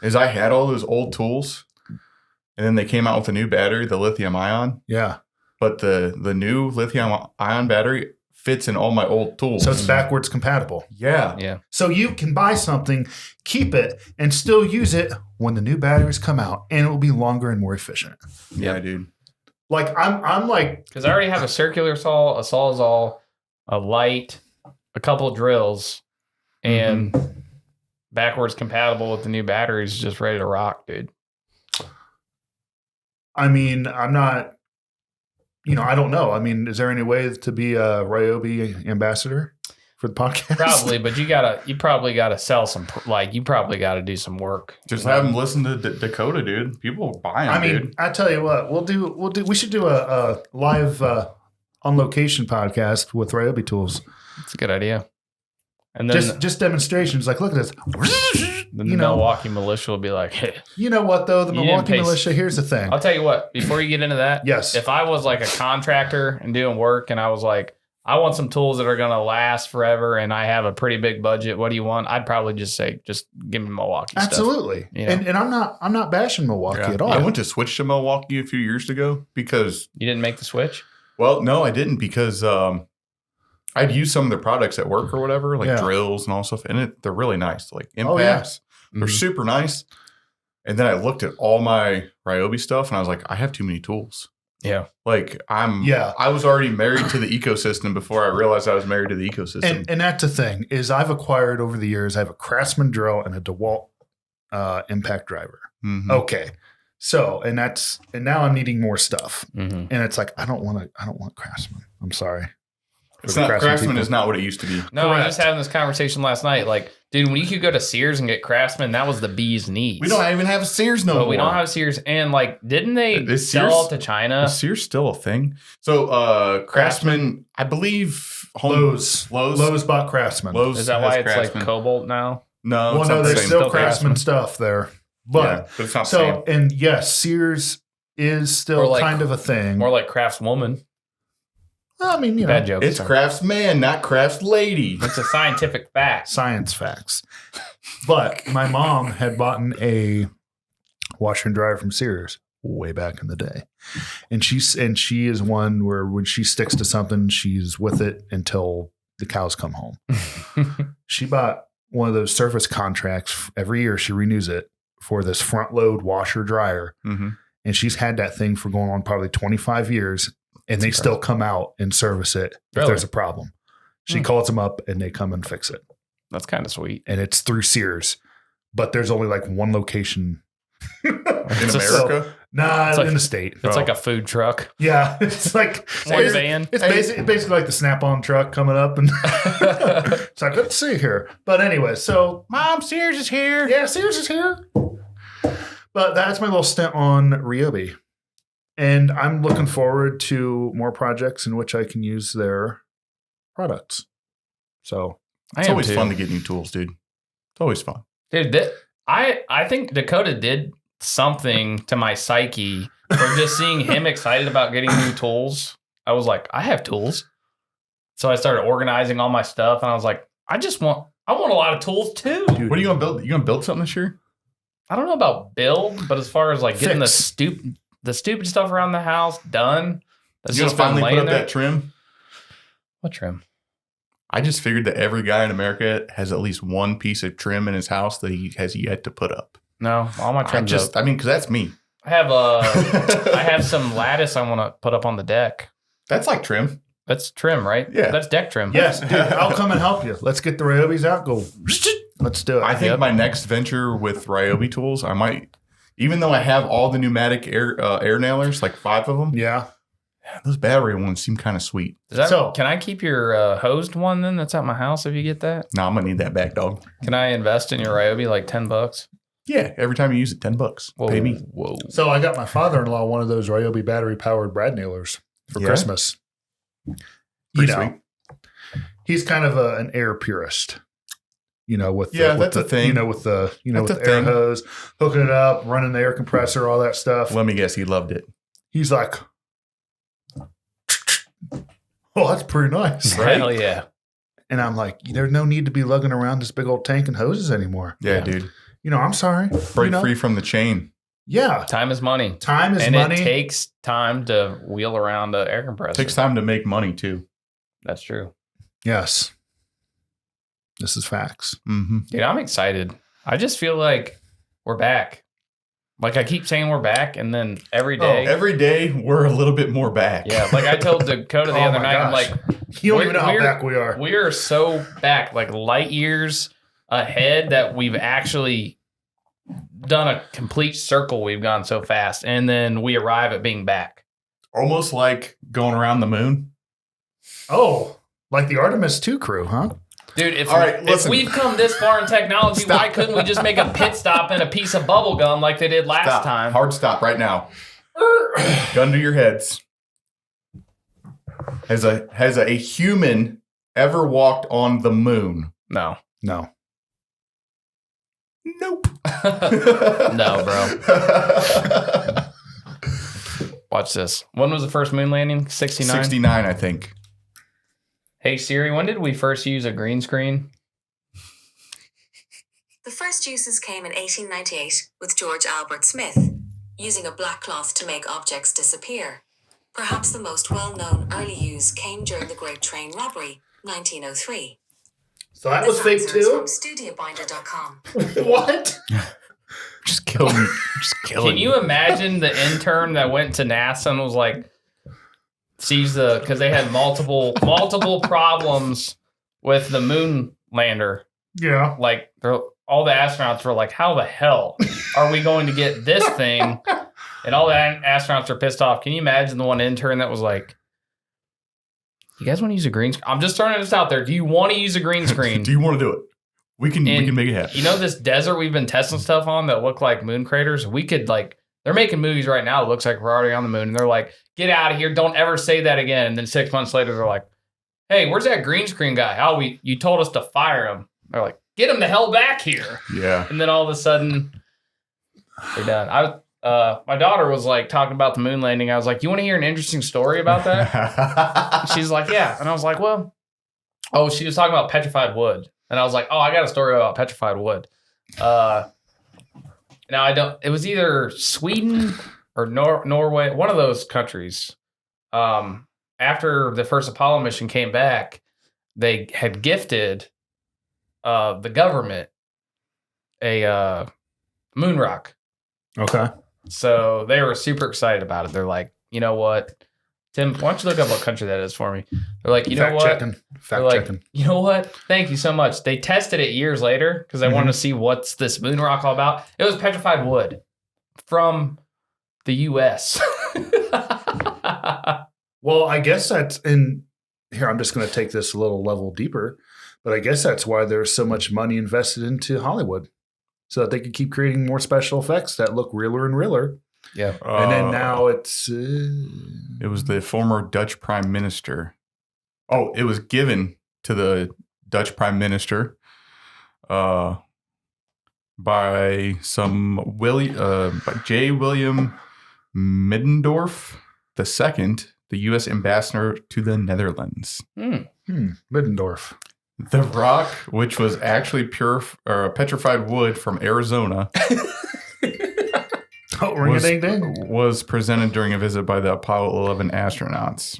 Is I had all those old tools and then they came out with a new battery, the lithium ion. Yeah. But the new lithium ion battery fits in all my old tools. So it's backwards compatible. Yeah. Yeah. So you can buy something, keep it, and still use it when the new batteries come out, and it will be longer and more efficient. Yeah, dude. Like I'm like, Because I already have a circular saw, a sawzall, a light, a couple of drills, and backwards compatible with the new batteries, just ready to rock, dude. I mean, I'm not, I don't know. I mean, is there any way to be a Ryobi ambassador for the podcast? Probably, but you probably gotta sell some, you probably gotta do some work. Just have them listen to Dakota, dude. People buy them, I mean, dude. I tell you what, we should do a live on location podcast with Ryobi tools. It's a good idea. And then Just demonstrations. Like, look at this. the Milwaukee militia will be like, hey. You know what though? The You didn't Milwaukee pay- militia. Here's the thing. I'll tell you what, before you get into that, Yes. if I was like a contractor and doing work and I was like, I want some tools that are going to last forever and I have a pretty big budget, what do you want? I'd probably just say, just give me Milwaukee stuff. Absolutely. You know? And I'm not bashing Milwaukee Yeah. at all. I went to switch to Milwaukee a few years ago because You didn't make the switch? Well, no, I didn't because I'd use some of their products at work or whatever, like drills and all stuff, and they're really nice. Like impacts, they're super nice. And then I looked at all my Ryobi stuff, and I was like, I have too many tools. Yeah. Like I was already married to the ecosystem before I realized I was married to the ecosystem. And that's the thing is I've acquired over the years, I have a Craftsman drill and a DeWalt impact driver. Mm-hmm. Okay. So, and now I'm needing more stuff. Mm-hmm. And it's like, I don't want Craftsman. I'm sorry. It's not Craftsman is not what it used to be. No, I was having this conversation last night. Like, dude, when you could go to Sears and get Craftsman, that was the bee's knees. We don't even have a Sears no more. We don't have Sears. And like, didn't they sell to China? Is Sears still a thing? So Craftsman, I believe Lowe's bought Craftsman. Is that why it's Craftsman. Like Cobalt now? No. Well, no, there's still Craftsman stuff there. But it's not the same. And yes, Sears is still like, kind of a thing. More like Craftswoman. Well, I mean, you Bad know. joke. It's Craftsman, not Craftlady. It's a scientific fact. Science facts. But my mom had bought a washer and dryer from Sears way back in the day. And she is one where when she sticks to something, she's with it until the cows come home. She bought one of those service contracts. Every year she renews it for this front load washer dryer. Mm-hmm. And she's had that thing for going on probably 25 years. And they still come out and service it if there's a problem. She calls them up and they come and fix it. That's kind of sweet. And it's through Sears. But there's only like one location in America? In the state. It's like a food truck. Yeah. It's like one van. It's basically like the Snap-on truck coming up. And it's like, let's see here. But anyway, so Mom, Sears is here. Yeah, Sears is here. But that's my little stint on Ryobi. And I'm looking forward to more projects in which I can use their products. So it's always fun to get new tools, dude. It's always fun. Dude, I think Dakota did something to my psyche for just seeing him excited about getting new tools. I was like, I have tools. So I started organizing all my stuff and I was like, I want a lot of tools too. Dude, what are you going to build? You going to build something this year? I don't know about build, but as far as like getting the stupid stuff around the house done. That's you just finally put up that trim? What trim? I just figured that every guy in America has at least one piece of trim in his house that he has yet to put up. No, all my trim's up. Because that's me. I have some lattice I want to put up on the deck. That's like trim. That's trim, right? Yeah. That's deck trim. Yes, dude, I'll come and help you. Let's get the Ryobis out. Go. Let's do it. I think my next venture with Ryobi tools, I might... Even though I have all the pneumatic air nailers, like 5 of them. Yeah. Those battery ones seem kind of sweet. Can I keep your hosed one then that's at my house if you get that? No, I'm going to need that back, dog. Can I invest in your Ryobi like $10? Yeah, every time you use it, $10. Whoa, pay me. Whoa. So I got my father-in-law one of those Ryobi battery-powered brad nailers for Christmas. Pretty sweet. He's kind of an air purist. With that's a thing. With the air hose, hooking it up, running the air compressor, all that stuff. Let me guess, he loved it. He's like, "Oh, that's pretty nice, right?" Hell yeah! And I'm like, "There's no need to be lugging around this big old tank and hoses anymore." Yeah, dude. I'm sorry. Break free from the chain. Yeah, time is money. Time is money. And it takes time to wheel around an air compressor. It takes time to make money too. That's true. Yes. This is facts. Mm-hmm. Dude, I'm excited. I just feel like we're back. Like I keep saying we're back, and then every day we're a little bit more back. Yeah, like I told Dakota the other night, I'm like, you don't even know how back we are. We are so back, like light years ahead that we've actually done a complete circle. We've gone so fast, and then we arrive at being back. Almost like going around the moon. Oh, like the Artemis 2 crew, huh? Dude, if we've come this far in technology, why couldn't we just make a pit stop and a piece of bubble gum like they did last time? Hard stop right now. Gun to your heads. Has a human ever walked on the moon? No. Nope. No, bro. Watch this. When was the first moon landing? 69? 69, I think. Hey Siri, when did we first use a green screen? The first uses came in 1898 with George Albert Smith, using a black cloth to make objects disappear. Perhaps the most well-known early use came during the Great Train Robbery, 1903. So that This was fake answer is too? from studiobinder.com. What? Just killing me. Just killing Can you imagine the intern that went to NASA and was like, because they had multiple problems with the moon lander. Yeah. Like all the astronauts were like, how the hell are we going to get this thing? And all the astronauts are pissed off. Can you imagine the one intern that was like, you guys want to use a green screen? I'm just throwing this out there. Do you want to use a green screen? Do you want to do it? We can make it happen. You know this desert we've been testing stuff on that look like moon craters? We could they're making movies right now. It looks like we're already on the moon. And they're like, get out of here. Don't ever say that again. And then 6 months later, they're like, hey, where's that green screen guy? You told us to fire him. They're like, get him the hell back here. Yeah. And then all of a sudden, they're done. My daughter was like talking about the moon landing. I was like, you want to hear an interesting story about that? She's like, yeah. And I was like, well, she was talking about petrified wood. And I was like, I got a story about petrified wood. Now it was either Sweden or Norway, one of those countries. After the first Apollo mission came back, they had gifted the government a moon rock. Okay. So they were super excited about it. They're like, you know what, Tim, why don't you look up what country that is for me? They're like, you know what? Fact checking. You know what? Thank you so much. They tested it years later because they wanted to see what's this moon rock all about. It was petrified wood from the U.S. Well, I guess that's in here. I'm just going to take this a little level deeper, but I guess that's why there's so much money invested into Hollywood, so that they could keep creating more special effects that look realer and realer. Yeah. And then now it's... it was the former Dutch Prime Minister. Oh, it was given to the Dutch Prime Minister by J. William Middendorf II, the U.S. ambassador to the Netherlands. Middendorf. The rock, which was actually petrified wood from Arizona, was presented during a visit by the Apollo 11 astronauts.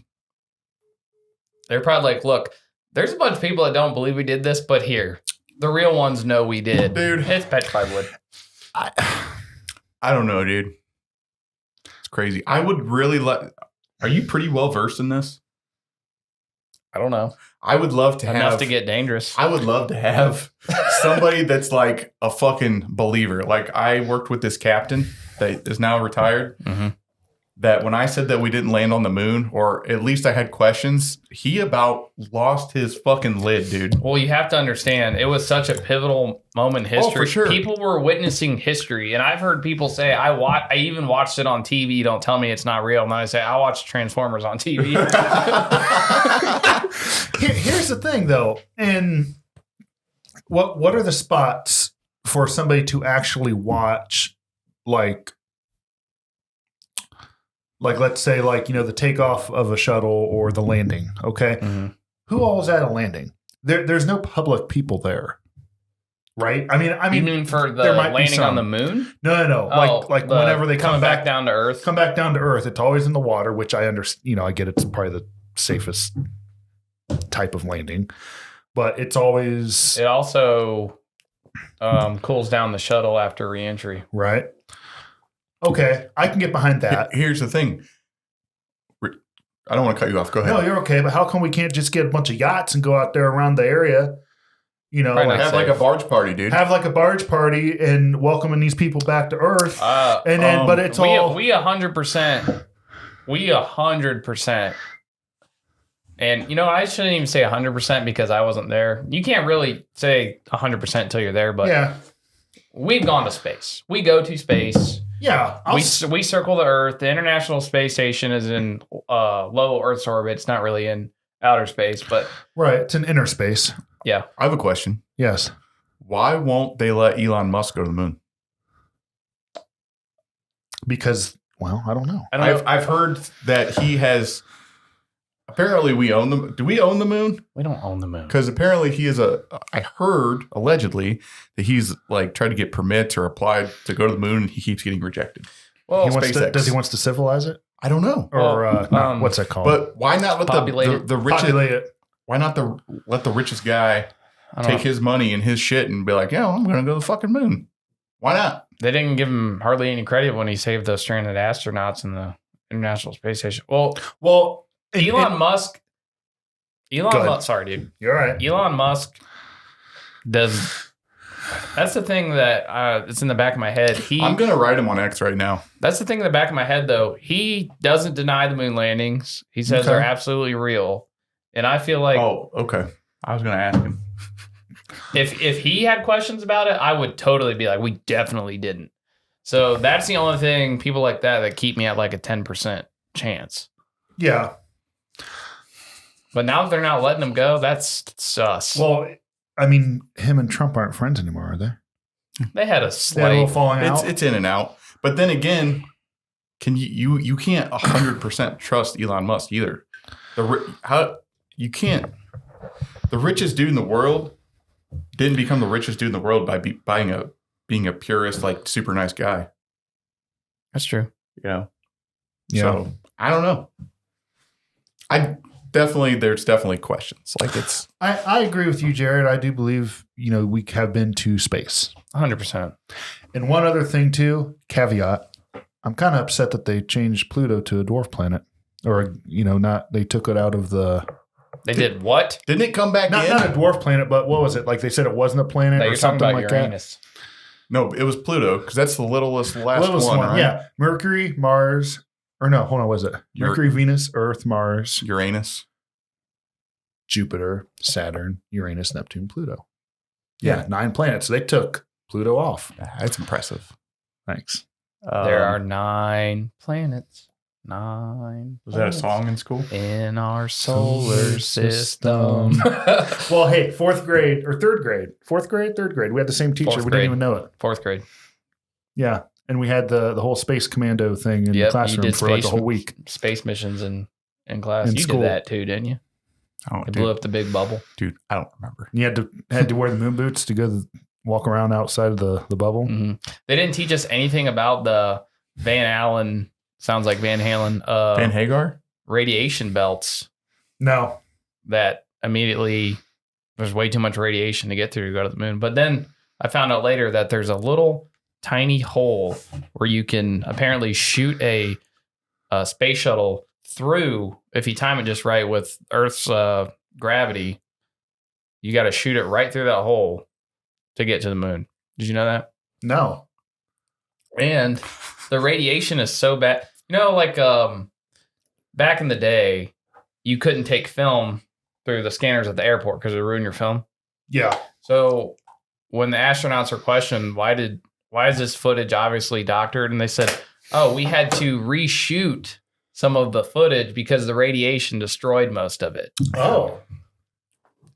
They're probably like, look, there's a bunch of people that don't believe we did this, but here, the real ones know we did. Dude. It's petrified wood. I don't know, dude. It's crazy. I would really are you pretty well versed in this? I don't know. I would love to Enough to get dangerous. I would love to have somebody that's like a fucking believer. Like I worked with this captain that is now retired. Mm-hmm. That when I said that we didn't land on the moon, or at least I had questions, he about lost his fucking lid, dude. Well, you have to understand, it was such a pivotal moment in history. Oh, for sure. People were witnessing history, and I've heard people say, I even watched it on TV. Don't tell me it's not real. And I say, I watched Transformers on TV. Here's the thing, though. And what are the spots for somebody to actually watch, like let's say, the takeoff of a shuttle or the landing, okay? Mm-hmm. Who all is at a landing? There's no public people there, right? I mean, you mean for the landing on the moon? No. Like whenever they come back down to Earth? Come back down to Earth, it's always in the water, which I understand, I get it's probably the safest type of landing. But it's always... It also cools down the shuttle after reentry. Right. Okay, I can get behind that. Here's the thing. I don't want to cut you off. Go ahead. No, you're okay. But how come we can't just get a bunch of yachts and go out there around the area? Have like a barge party, dude. Have like a barge party and welcoming these people back to Earth. And then, but it's we 100%. We 100%. And I shouldn't even say 100% because I wasn't there. You can't really say 100% until you're there. But yeah, we've gone to space. We go to space. Yeah, we circle the Earth. The International Space Station is in low Earth's orbit. It's not really in outer space, but right, it's in inner space. Yeah, I have a question. Yes, why won't they let Elon Musk go to the moon? Because, I don't know. I've heard that he has. Apparently, we own the. Do we own the moon? We don't own the moon because apparently he is I heard allegedly that he's like tried to get permits or applied to go to the moon, and he keeps getting rejected. Well, does he wants to civilize it? I don't know. Or what's that called? But why not let the richest? Populate. Why not let the richest guy take his money and his shit and be like, yeah, I'm going to go to the fucking moon. Why not? They didn't give him hardly any credit when he saved those stranded astronauts in the International Space Station. Well, Elon Musk. Sorry, dude. You're right. Elon Musk does. That's the thing that it's in the back of my head. I'm going to write him on X right now. That's the thing in the back of my head, though. He doesn't deny the moon landings. He says they're absolutely real. And I feel like... Oh, okay. I was going to ask him. If he had questions about it, I would totally be like, we definitely didn't. So that's the only thing, people like that keep me at like a 10% chance. Yeah. But now that they're not letting him go, that's sus. Well, I mean, him and Trump aren't friends anymore, are they? They had a slight... little falling out. It's in and out. But then again, can you can't 100% trust Elon Musk either. You can't. The richest dude in the world didn't become the richest dude in the world by being a purist, like super nice guy. That's true. Yeah. So I don't know. There's definitely questions. Like it's. I agree with you, Jared. I do believe we have been to space. 100%. And one other thing too, caveat. I'm kind of upset that they changed Pluto to a dwarf planet, or they took it out of the. They did what? Didn't it come back in? Not a dwarf planet, but what was it? Like they said it wasn't a planet or something like Uranus. that. No, it was Pluto because that's the last one. Right? Yeah. Mercury, Mars, or no, hold on, what was it? Mercury, Venus, Earth, Mars, Uranus, Jupiter, Saturn, Uranus, Neptune, Pluto. Yeah, 9 planets. They took Pluto off. That's impressive. Thanks. There are 9 planets. 9. Was that a song in school? In our solar system. Well, hey, 4th grade or 3rd grade. 4th grade, 3rd grade. We had the same teacher. We didn't even know it. 4th grade. Yeah. And we had the whole space commando thing in the classroom for like a whole week. Space missions in class. You did that too, didn't you? Oh, it blew up the big bubble. Dude, I don't remember. You had to wear the moon boots to go walk around outside of the bubble. Mm-hmm. They didn't teach us anything about the Van Allen. Sounds like Van Halen. Van Hagar? Radiation belts. No. That immediately, there's way too much radiation to get through to go to the moon. But then I found out later that there's a little tiny hole where you can apparently shoot a space shuttle through, if you time it just right with Earth's gravity. You got to shoot it right through that hole to get to the moon. Did you know that? No. And the radiation is so bad. Like back in the day, you couldn't take film through the scanners at the airport because it would ruin your film. Yeah. So when the astronauts were questioned, why is this footage obviously doctored? And they said, oh, we had to reshoot some of the footage because the radiation destroyed most of it. Oh.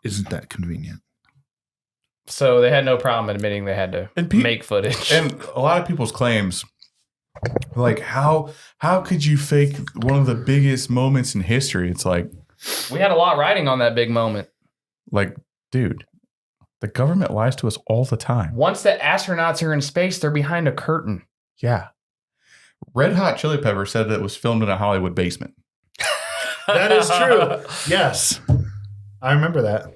Isn't that convenient? So they had no problem admitting they had to make footage. And a lot of people's claims, like how could you fake one of the biggest moments in history? It's like we had a lot riding on that big moment. Like, dude, the government lies to us all the time. Once the astronauts are in space, they're behind a curtain. Yeah. Red Hot Chili Pepper said that it was filmed in a Hollywood basement. That is true. Yes. I remember that.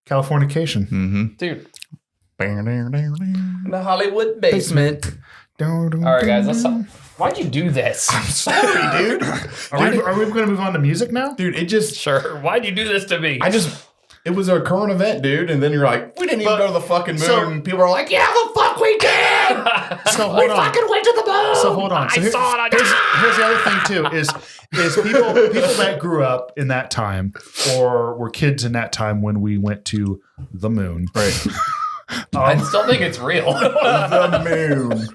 Californication. Mm-hmm. Dude. The Hollywood basement. All right, guys. Why'd you do this? I'm sorry, dude. Are we going to move on to music now? Dude, it just... Sure. Why'd you do this to me? It was a current event, dude. And then you're like, we didn't even go to the fucking moon. And people are like, yeah, the fuck we did. So hold on. Fucking went to the moon. So hold on. So I saw it. Here's the other thing too is people that grew up in that time or were kids in that time when we went to the moon. Right. I still think it's real. The moon.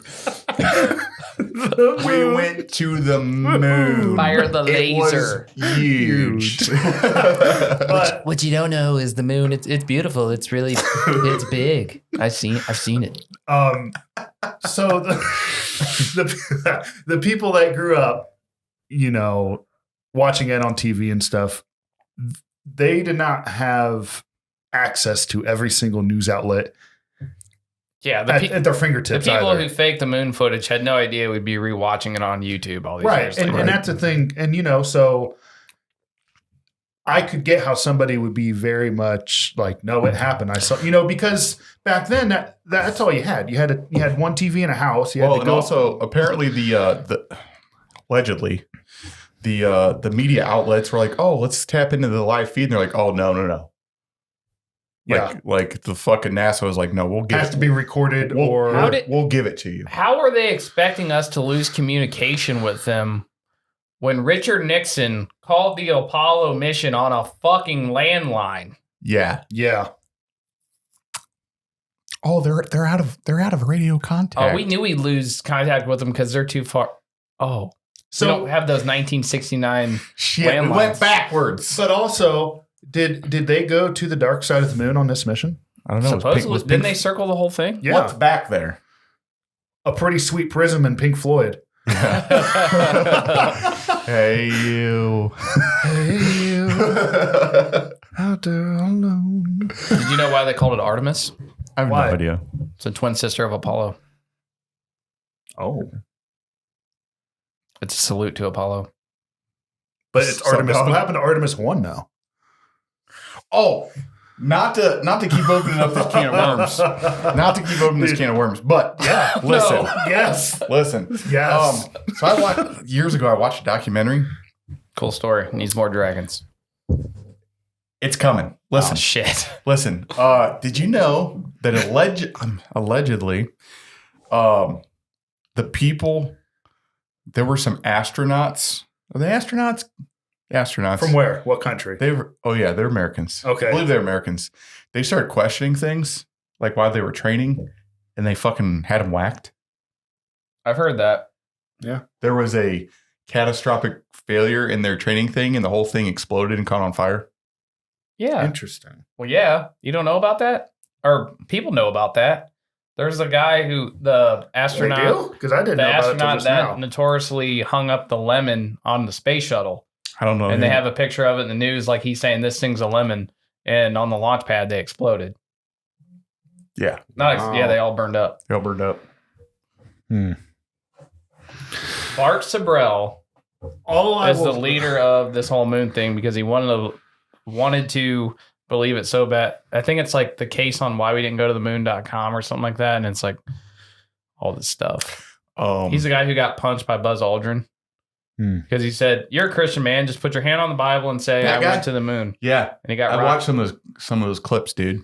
We went to the moon. Fire the laser. It was huge. But what you don't know is the moon. It's beautiful. It's really it's big. I've seen it. So the people that grew up, watching it on TV and stuff, they did not have access to every single news outlet Yeah, at their fingertips. The people either. who faked the moon footage had no idea we'd be rewatching it on YouTube all these years Right. later. And that's the thing. And, so I could get how somebody would be very much like, no, it happened. I saw, because back then that's all you had. You had one TV in a house. You had to and go also apparently allegedly the media outlets were like, oh, let's tap into the live feed. And they're like, oh, no. Like the fucking NASA was like, no, we'll give has to be recorded we'll give it to you. How are they expecting us to lose communication with them when Richard Nixon called the Apollo mission on a fucking landline? Yeah. Yeah. Oh, they're out of radio contact. Oh, we knew we'd lose contact with them because they're too far. Oh, so we don't have those 1969 shit. landlines. We went backwards. But also, did they go to the dark side of the moon on this mission? I don't know. Supposedly, didn't they circle the whole thing? Yeah. What's back there? A pretty sweet prism in Pink Floyd. Hey you. Hey you. Out there alone. Did you know why they called it Artemis? I have Why? no idea. It's a twin sister of Apollo. Oh. It's a salute to Apollo. But it's Artemis. What happened to Artemis 1 now? Oh, not to keep opening up this can of worms. Not to keep opening this can of worms. But Yeah. listen. No. Yes. Listen. Yes. So years ago I watched a documentary. Cool story. Needs more dragons. It's coming. Listen. Oh, shit. Listen. Did you know that allegedly the people, there were some astronauts. Are they astronauts? Astronauts. From where? What country? They're Americans. Okay. I believe they're Americans. They started questioning things like while they were training, and they fucking had them whacked. I've heard that. Yeah. There was a catastrophic failure in their training thing, and the whole thing exploded and caught on fire. Yeah. Interesting. Well, yeah. You don't know about that? Or people know about that. There's a guy the astronaut. Because I didn't The know about it till astronaut just that now. notoriously hung up the lemon on the space shuttle. I don't know. And they have a picture of it in the news, like he's saying this thing's a lemon. And on the launch pad, they exploded. Yeah. Yeah, they all burned up. They all burned up. Bart Sabrell is the leader of this whole moon thing because he wanted to believe it so bad. I think it's like the case on why we didn't go to the moon.com or something like that. And it's like all this stuff. He's the guy who got punched by Buzz Aldrin because he said, "You're a Christian man. Just put your hand on the Bible and say, I went to the moon." Yeah. And he got I watched some of those clips, dude.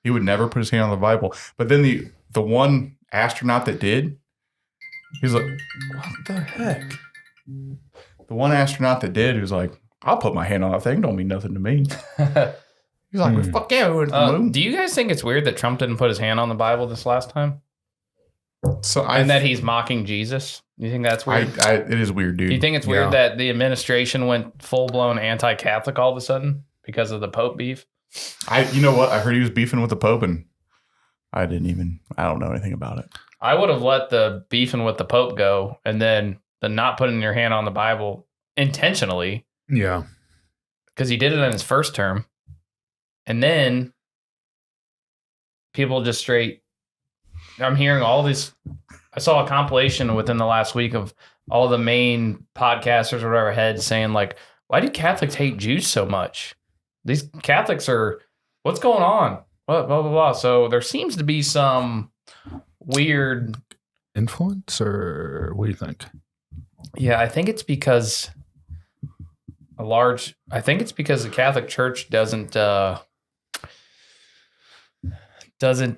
He would never put his hand on the Bible. But then the one astronaut that did, he's like, what the heck? The one astronaut that did, he was like, I'll put my hand on that thing. Don't mean nothing to me. He's like, well, fuck yeah, we went to the moon. Do you guys think it's weird that Trump didn't put his hand on the Bible this last time? And that he's mocking Jesus? You think that's weird? It is weird, dude. Do you think it's weird that the administration went full-blown anti-Catholic all of a sudden because of the Pope beef? You know what? I heard he was beefing with the Pope, and I don't know anything about it. I would have let the beefing with the Pope go, and then the not putting your hand on the Bible intentionally. Yeah. Because he did it in his first term. And then people just straight, I'm hearing all these, I saw a compilation within the last week of all the main podcasters or whatever heads saying like, why do Catholics hate Jews so much? These Catholics are, what's going on? Blah, blah, blah, blah. So there seems to be some weird influence, or what do you think? Yeah, I think it's because the Catholic Church doesn't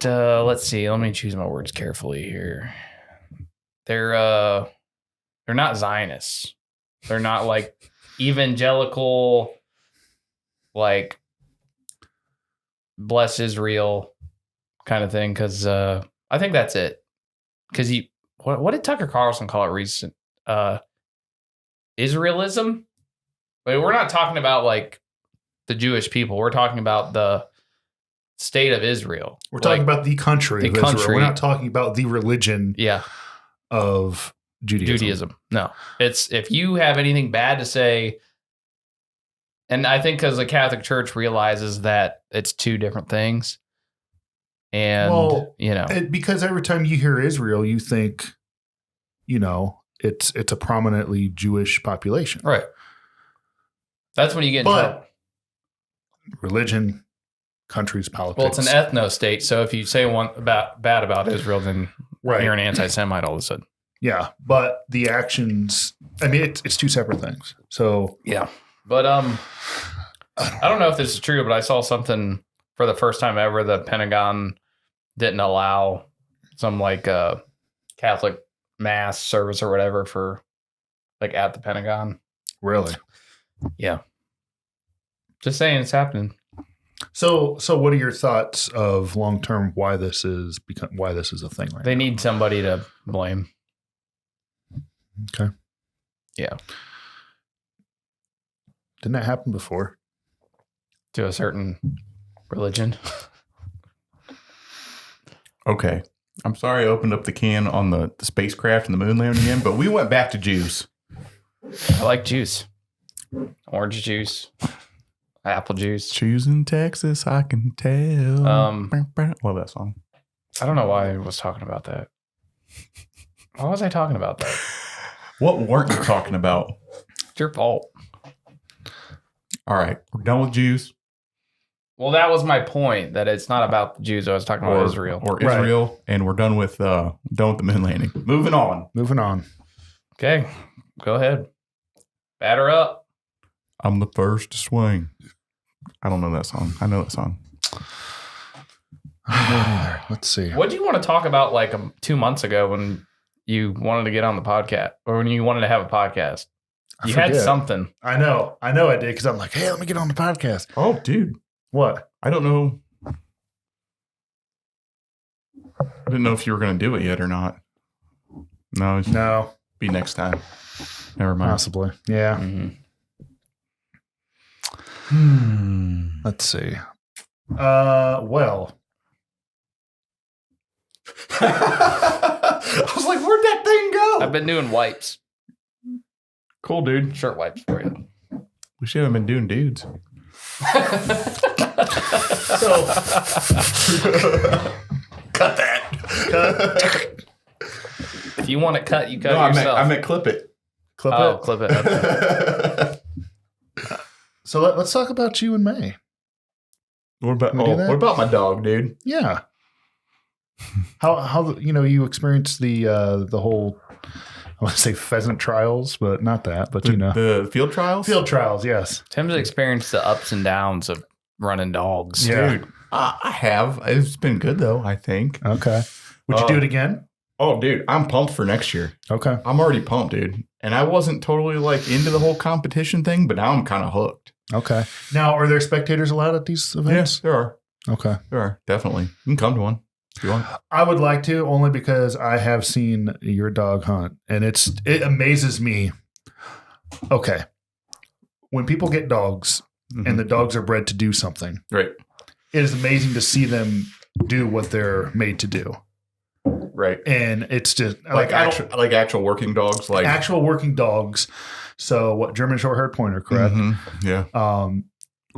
let's see, let me choose my words carefully here. They're not Zionists. They're not like evangelical, like bless Israel kind of thing. Cause I think that's it. Cause what did Tucker Carlson call it recent? Israelism? Wait, we're not talking about like the Jewish people. We're talking about the state of Israel. We're talking about the country of Israel. We're not talking about the religion of Judaism. No. It's if you have anything bad to say, and I think because the Catholic Church realizes that it's two different things. And because every time you hear Israel, you think, it's a prominently Jewish population, right. That's when you get in trouble. Religion, countries, politics. Well, it's an ethno state, so if you say bad about Israel, then you're an anti-Semite all of a sudden. Yeah, but the actions, it's two separate things. So yeah, but I don't know if this is true, but I saw something for the first time ever. The Pentagon didn't allow some Catholic mass service or whatever for at the Pentagon. Really? Yeah. Just saying, it's happening. So what are your thoughts of long term? Why this is a thing right now? They need somebody to blame. Okay. Yeah. Didn't that happen before? To a certain religion. Okay. I'm sorry I opened up the can on the spacecraft and the moon landing again, but we went back to juice. I like juice. Orange juice. Apple juice. Choosing Texas, I can tell. Love that song. I don't know why I was talking about that. Why was I talking about that? What weren't you talking about? It's your fault. All right. We're done with juice. Well, that was my point, that it's not about the Jews. I was talking about Israel. Or Israel, right. And we're done with the moon landing. Moving on. Okay. Go ahead. Batter up. I'm the first to swing. I don't know that song. I know that song. I don't know either. Let's see. What do you want to talk about 2 months ago when you wanted to get on the podcast, or when you wanted to have a podcast? You had something. I know I did, because I'm like, hey, let me get on the podcast. Oh, dude. What? I don't know. I didn't know if you were going to do it yet or not. No. Be next time. Never mind. Possibly. Yeah. Mm-hmm. Let's see. Well. I was like, where'd that thing go? I've been doing wipes. Cool, dude. Shirt wipes for you. We should have been doing dudes. So cut that. If you want it cut, you cut it yourself. I meant clip it. Clip it. Okay. So let's talk about you and May. What about my dog, dude? Yeah. How you experienced the whole, I want to say pheasant trials, but not that, but the field trials? Field trials, yes. Tim's experienced the ups and downs of running dogs. Yeah. Dude, I have. It's been good though, I think. Okay. Would you do it again? Oh, dude, I'm pumped for next year. Okay. I'm already pumped, dude. And I wasn't totally into the whole competition thing, but now I'm kind of hooked. Okay. Now, are there spectators allowed at these events? Yes, there are. Okay. There are, definitely. You can come to one if you want. I would like to, only because I have seen your dog hunt, and it amazes me. Okay. When people get dogs and the dogs are bred to do something, right? It is amazing to see them do what they're made to do. Right. And it's just actual working dogs, actual working dogs. So what, German short-haired pointer, correct? Mm-hmm. Yeah.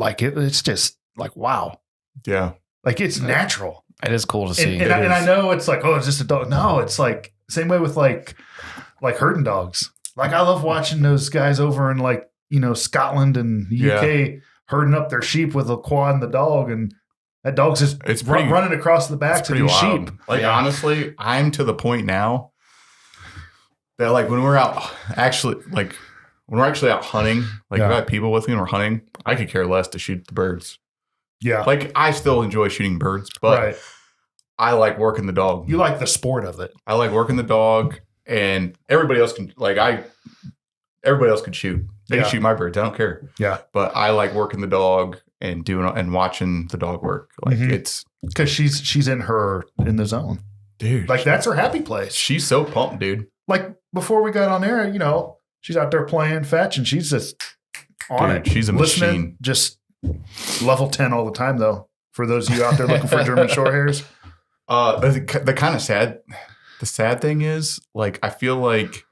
It's just wow. Yeah. It's natural. It is cool to see. And I know it's it's just a dog. No, it's same way with herding dogs. I love watching those guys over in Scotland and the UK herding up their sheep with a quad and the dog, and that dog's just running across the back to do sheep. Honestly, I'm to the point now that when we're out actually out hunting, we got people with me and we're hunting, I could care less to shoot the birds. Yeah. I still enjoy shooting birds, but I like working the dog. You like the sport of it. I like working the dog, and everybody else can everybody else can shoot. They can shoot my birds. I don't care. Yeah. But I like working the dog and watching the dog work. It's because she's in the zone. Dude. That's her happy place. She's so pumped, dude. Before we got on air, she's out there playing fetch, and she's just on it. She's a machine. Just level 10 all the time, though. For those of you out there looking for German Shorthairs. The sad thing is, I feel like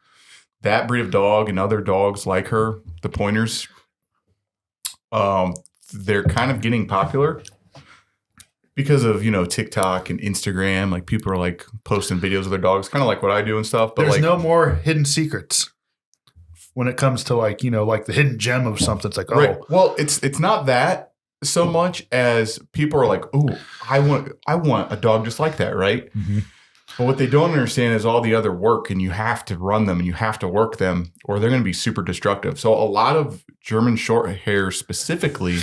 that breed of dog and other dogs like her, the pointers, they're kind of getting popular. because of, TikTok and Instagram, like people are like posting videos of their dogs, kind of like what I do and stuff. But There's like, no more hidden secrets when it comes to like, like the hidden gem of something. It's like, right. Well, it's not that so much as people are like, oh, I want a dog just like that, right? Mm-hmm. But what they don't understand is all the other work, and you have to run them and you have to work them, or they're going to be super destructive. So a lot of German short hairs specifically,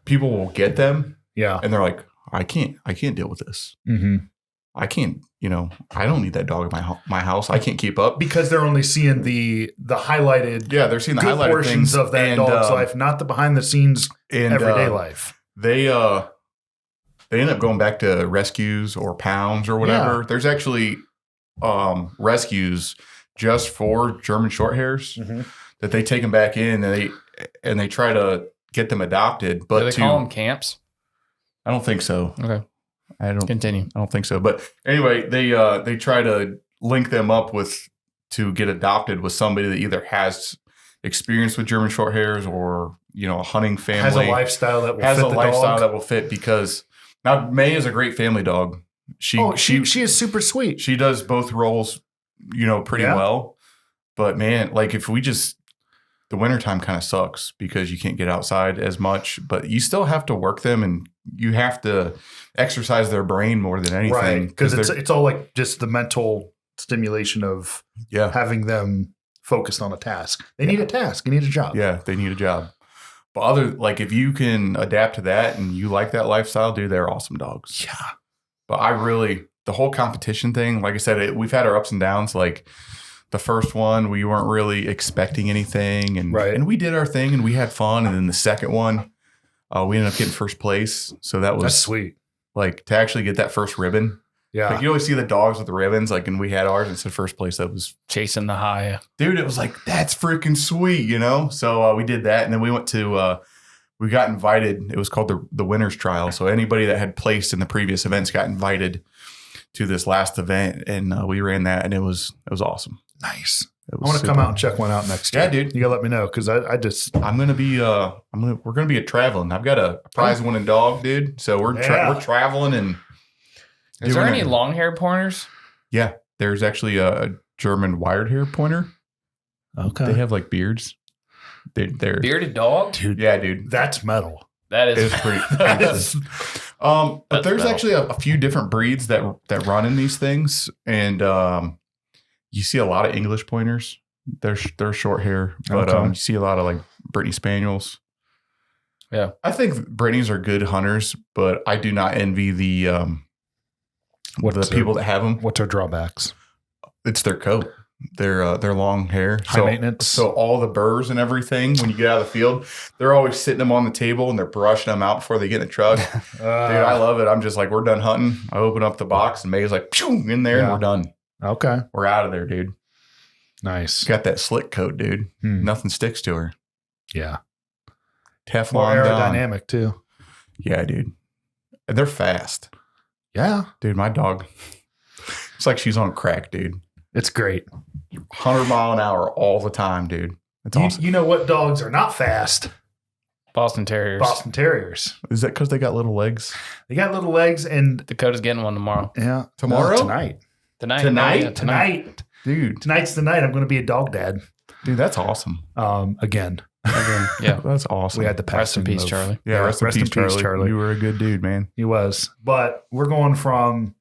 people will get them. Yeah. And they're like, I can't deal with this. Mm-hmm. I can't, I don't need that dog in my house. I can't keep up. Because they're only seeing the highlighted, Yeah, they're seeing the good highlighted portions things of that dog's life, not the behind the scenes and everyday life. They end up going back to rescues or pounds or whatever. Yeah. There's actually rescues just for German short hairs that they take them back in and they try to get them adopted. But Do they call them camps? I don't think so. Okay. I don't Continue. I don't think so. But anyway, they try to link them up to get adopted with somebody that either has experience with German short hairs or, a hunting family. Has a lifestyle that will fit the dog. That will fit, because now May is a great family dog. She is super sweet. She does both roles, pretty well. But man, like if the wintertime kind of sucks because you can't get outside as much, but you still have to work them and you have to exercise their brain more than anything. Right. Because it's all like just the mental stimulation of having them focused on a task. They need a task. They need a job. Yeah, they need a job. But if you can adapt to that and you like that lifestyle, dude, they're awesome dogs. Yeah. But the whole competition thing, like I said, we've had our ups and downs. Like the first one, we weren't really expecting anything, and we did our thing and we had fun. And then the second one, we ended up getting first place. So that's sweet. Like to actually get that first ribbon. Yeah. Like you always see the dogs with the ribbons, like, and we had ours. And it's the first place that was Chasing the high. dude. It was like, that's freaking sweet, So we did that. And then we went to, we got invited. It was called the Winners Trial. So anybody that had placed in the previous events got invited to this last event. And we ran that, and it was awesome. Nice. I want to come out and check one out next year. Yeah, dude. You gotta let me know, because we're gonna be traveling. I've got a prize winning dog, dude. So we're traveling. And is there any long haired pointers? Yeah, there's actually a German wired hair pointer. Okay. They have like beards. They're bearded dog, dude. Yeah, dude. That's metal. That is pretty. But there's metal. actually a few different breeds that run in these things, and you see a lot of English pointers. They're short hair, but you see a lot of like Brittany Spaniels. Yeah, I think Brittany's are good hunters, but I do not envy the people that have them. What's their drawbacks? It's their coat. Their long hair, high maintenance. So all the burrs and everything, when you get out of the field, they're always sitting them on the table and they're brushing them out before they get in the truck. Dude, I love it. I'm just like, we're done hunting. I open up the box and May's like, pew, in there, and we're done. Okay, we're out of there, dude. Nice. Got that slick coat, dude. Nothing sticks to her. Yeah, Teflon, more aerodynamic too. Yeah, dude. And they're fast. Yeah, dude. My dog, it's like she's on crack, dude. It's great. 100 mile an hour all the time, dude. It's awesome. You know what dogs are not fast? Boston Terriers. Boston Terriers. Is that because they got little legs? They got little legs, and Dakota's getting one tomorrow. Yeah, tomorrow, tonight. Tonight, dude. Tonight's the night. I'm going to be a dog dad, dude. That's awesome. Again, yeah, that's awesome. We had the rest in peace, Charlie. Yeah, rest in peace, Charlie. You were a good dude, man. He was. But we're going from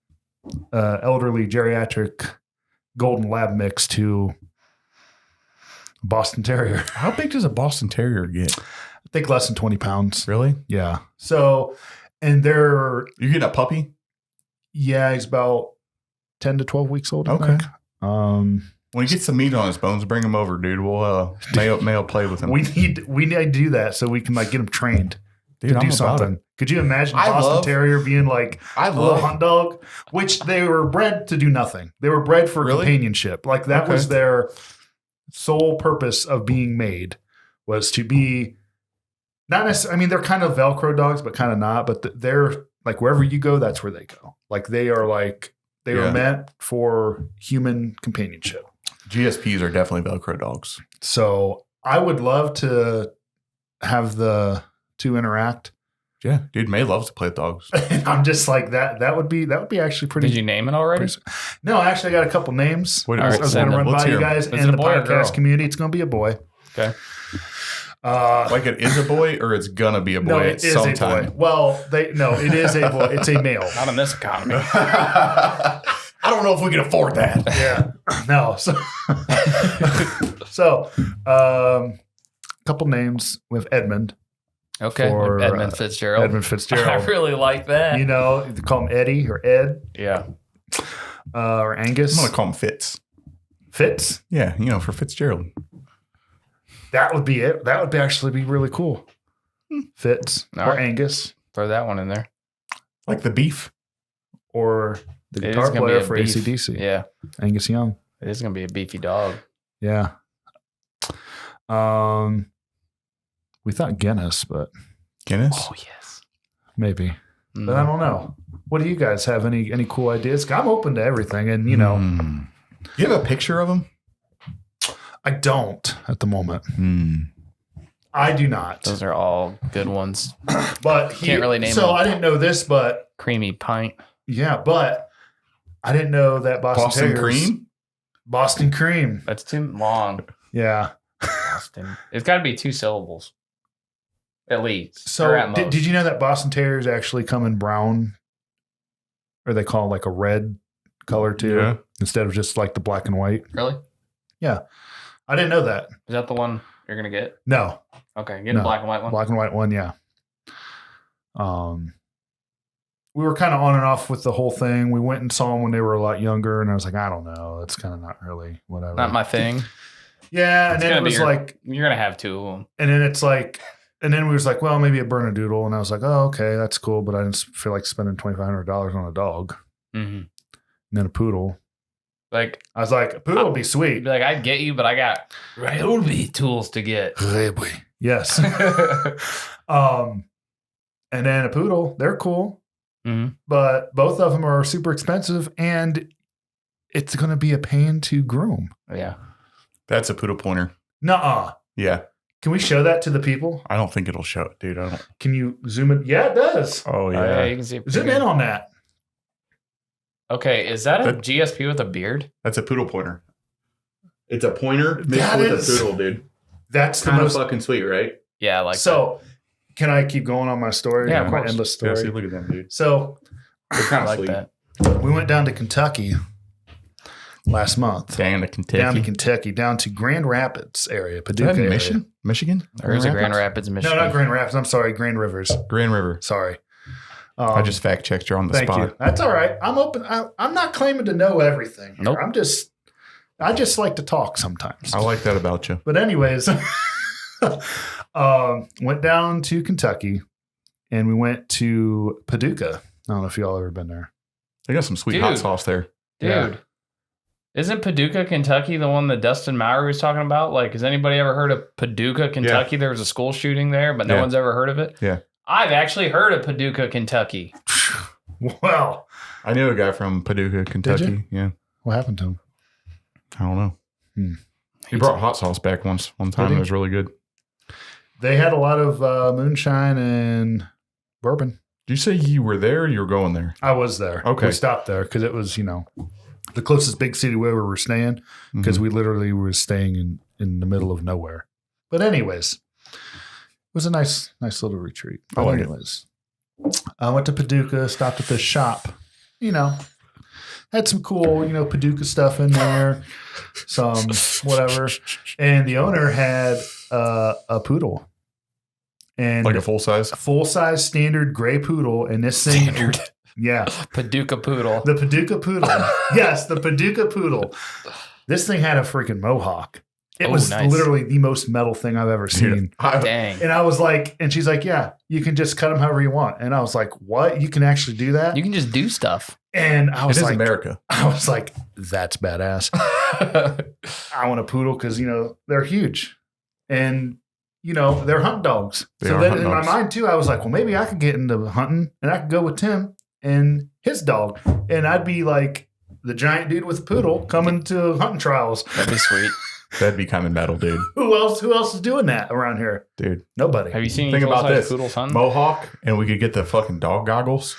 elderly geriatric golden lab mix to Boston Terrier. How big does a Boston Terrier get? I think less than 20 pounds. Really? Yeah. So, and you're getting a puppy? Yeah, he's about 10 to 12 weeks old. Okay. When he gets some meat on his bones, bring him over, dude. We'll Mayo play with him. We need to do that so we can like get him trained to do something. Could you imagine Boston Terrier being like a little hunt dog? Which they were bred to do nothing. They were bred for companionship. Like that was their sole purpose of being made, was to be not necessarily. I mean, they're kind of Velcro dogs, but kind of not. But they're like wherever you go, that's where they go. Like they are meant for human companionship. GSPs are definitely Velcro dogs. So I would love to have the two interact. Yeah, dude, May loves to play with dogs. I'm just like that. That would be actually pretty. Did you name it already? No, actually, I got a couple names. What- I was going to run let's by hear you 'em. guys Is it and a the boy or girl? podcast community. It's going to be a boy. Okay. Like it is a boy or it's gonna be a boy No, at it is sometime. a boy. Well, it is a boy. It's a male. Not in this economy. I don't know if we can afford that. Yeah. No. So, couple names. We have Edmund. Okay. For, Edmund Fitzgerald. Edmund Fitzgerald. I really like that. You know, you call him Eddie or Ed Yeah. or Angus. I'm gonna call him Fitz. Fitz. Yeah, for Fitzgerald. That would be it. That would actually be really cool. Fitz All or right. Angus Throw that one in there. Like the beef. or the It is guitar gonna be player a for beef. AC/DC. Yeah. Angus Young. It is going to be a beefy dog. Yeah. We thought Guinness, but Guinness? Oh, yes. maybe. Mm. But I don't know. What do you guys have? Any cool ideas? I'm open to everything, and You have a picture of him? I don't at the moment. Hmm. I do not. Those are all good ones. But Can't really name So them. I didn't know this, but Creamy pint. yeah, but I didn't know that Boston Terriers- cream? Boston cream. That's too long. Yeah. Boston. It's got to be 2 syllables. At least. Or So at most. did you know that Boston Terriers actually come in brown, or they call it like a red color too, Yeah. instead of just like the black and white? Really? I didn't know that. Is that the one you're going to get? No, Okay. Get No. a black and white one. black and white one. Yeah. We were kind of on and off with the whole thing. We went and saw them when they were a lot younger, and I was like, I don't know, it's kind of not really whatever. Not my thing. Yeah, and It's then gonna it be was your- like, You're going to have 2 of them. and then it's like, and then we was like, well, maybe a Bernedoodle, and I was like, oh, okay, that's cool, but I didn't feel like spending $2,500 on a dog. Mm-hmm. And then a poodle. Like, I was like, a poodle would be I'd sweet. be like, I'd get you, but I got really tools to get. Yes. And then a poodle, they're cool, Mhm. but both of them are super expensive, and it's going to be a pain to groom. Yeah. That's a poodle pointer. Nuh-uh. Yeah. Can we show that to the people? I don't think it'll show it, dude. I don't. Can you zoom in? Yeah, it does. Oh, Yeah. yeah. You can see it. Zoom in on that. Okay. Is that a That- GSP with a beard? That's a poodle pointer. It's a pointer mixed That with is- a poodle, dude. That's the Kind of most. fucking sweet, right? Yeah. Like, So, can I keep going on my story? Yeah, of My course. endless Yeah, story. see, look at them, dude. So, They're I kind of like sweet. that. we went down to Kentucky last month. Down to Kentucky. Down to Kentucky, down to Grand Rapids area, Is Paducah that in area. Michigan? There is a Grand Rapids, Michigan. No, not Grand Rapids. I'm sorry, Grand Rivers. Grand River. Sorry. I just fact checked you on the thank spot. you. That's all right. I'm open. I'm not claiming to know everything. Here. Nope. I just like to talk sometimes. I like that about you. But anyways, went down to Kentucky, and we went to Paducah. I don't know if y'all ever been there. They got some sweet Dude. hot sauce there. Dude. Yeah. Isn't Paducah, Kentucky the one that Dustin Mowry was talking about? Like, has anybody ever heard of Paducah, Kentucky? There was a school shooting there, but no Yeah. one's ever heard of it. Yeah. I've actually heard of Paducah, Kentucky. Well, I knew a guy from Paducah, Kentucky. Yeah. what happened to him? I don't know. Hmm. He brought hot sauce back one time. he? It was really good. They had a lot of moonshine and bourbon. Did you say you were there or you were going there? I was there. Okay. We stopped there because it was, the closest big city where we were staying, because Mhm. we literally were staying in the middle of nowhere. But anyways, it was a nice little retreat. I But like it. anyways, I went to Paducah, stopped at this shop, had some cool, Paducah stuff in there, some whatever. And the owner had a poodle. And Like a full size? full-size standard gray poodle, and this thing, Standard. yeah, Paducah Poodle. the Paducah poodle. Yes, the Paducah poodle. This thing had a freaking mohawk. It Oh, was nice. literally the most metal thing I've ever seen. Dang. And I was like, and she's like, yeah, you can just cut them however you want. And I was like, what? You can actually do that? You can just do stuff. And I It was is like, America. I was like, that's badass. I want a poodle because, they're huge. And, they're hunt dogs. They so are then hunt in dogs. my mind, too, I was like, well, maybe I could get into hunting and I could go with Tim and his dog. And I'd be like the giant dude with a poodle coming to hunting trials. That'd be sweet. That'd be kind of metal, dude. Who else is doing that around here? Dude, Nobody. Have you seen think about this. poodles hunting? Mohawk, and we could get the fucking dog goggles.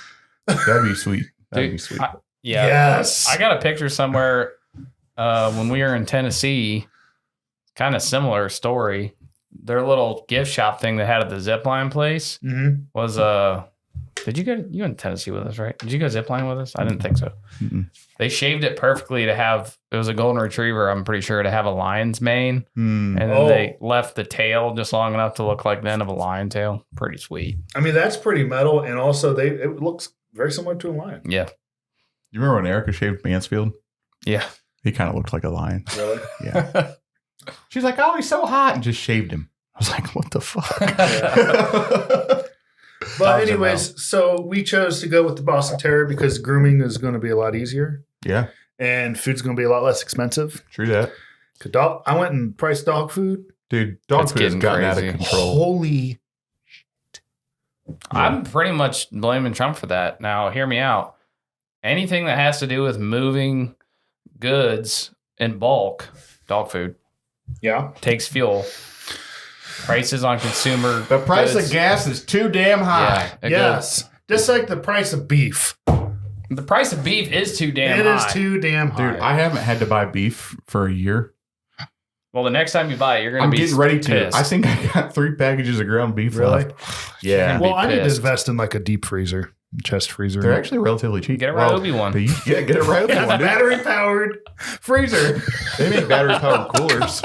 That'd be sweet. That'd be sweet. Yeah. Yes. I got a picture somewhere when we were in Tennessee. Kind of similar story. Their little gift shop thing they had at the zipline place was did you go? You in Tennessee with us, right? Did you go zipline with us? I didn't think so. Mm-mm. They shaved it perfectly to have. It was a golden retriever. I'm pretty sure to have a lion's mane, and then they left the tail just long enough to look like the end of a lion tail. Pretty sweet. I mean, that's pretty metal, and also it looks very similar to a lion. Yeah. You remember when Erica shaved Mansfield? Yeah. He kind of looked like a lion. Really? Yeah. She's like, oh, he's so hot, and just shaved him. I was like, what the fuck? But anyways, so we chose to go with the Boston Terrier because grooming is going to be a lot easier. Yeah. And food's going to be a lot less expensive. True that. I went and priced dog food. Dude, dog It's food has getting gotten out of crazy. control. Holy. I'm pretty much blaming Trump for that. Now, hear me out. Anything that has to do with moving goods in bulk, dog food, Yeah. takes fuel. Prices on consumer The price goods, of gas is too damn high. Yeah, it Yes. Just like the price of beef. goes- the price of beef is too damn It high. is too damn high. Dude, I haven't had to buy beef for a year. Well, the next time you buy it, you're going I'm to be getting ready to. pissed. I think I got 3 packages of ground beef Really? left. Yeah. Be well, I need to pissed. invest in like a deep freezer, chest freezer. They're actually relatively cheap. Get a Well, Ryobi one. Yeah, get a Ryobi yeah, one. dude. battery powered freezer. They make battery powered coolers.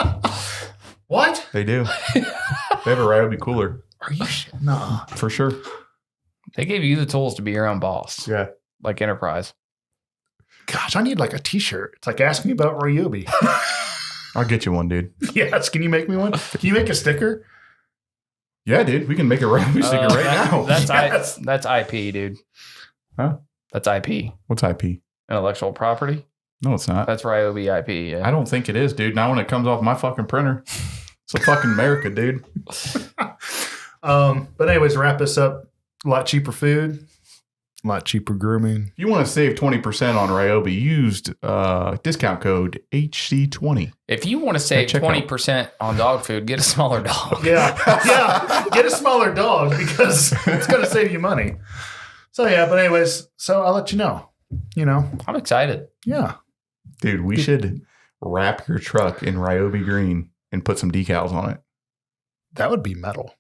What? They do. They have a Ryobi cooler Are you? Nah. for sure. They gave you the tools to be your own boss, Yeah. like Enterprise. Gosh, I need like a T-shirt. It's like ask me about Ryobi. I'll get you one, dude. Yes, can you make me one? Can you make a sticker? Yeah, dude. We can make a Ryobi sticker right now. That's IP, dude. Huh? That's IP. What's IP? Intellectual property. No, it's not. That's Ryobi IP. Yeah. I don't think it is, dude. Not when it comes off my fucking printer. It's a fucking America, dude. But anyways, wrap this up. A lot cheaper food, a lot cheaper grooming. If you want to save 20% on Ryobi, used discount code HC20. If you want to save Check out. 20% on dog food, get a smaller dog. Yeah, yeah. Get a smaller dog because it's going to save you money. So yeah, but anyways, so I'll let you know. You know, I'm excited. yeah. Dude, we should wrap your truck in Ryobi green and put some decals on it. That would be metal.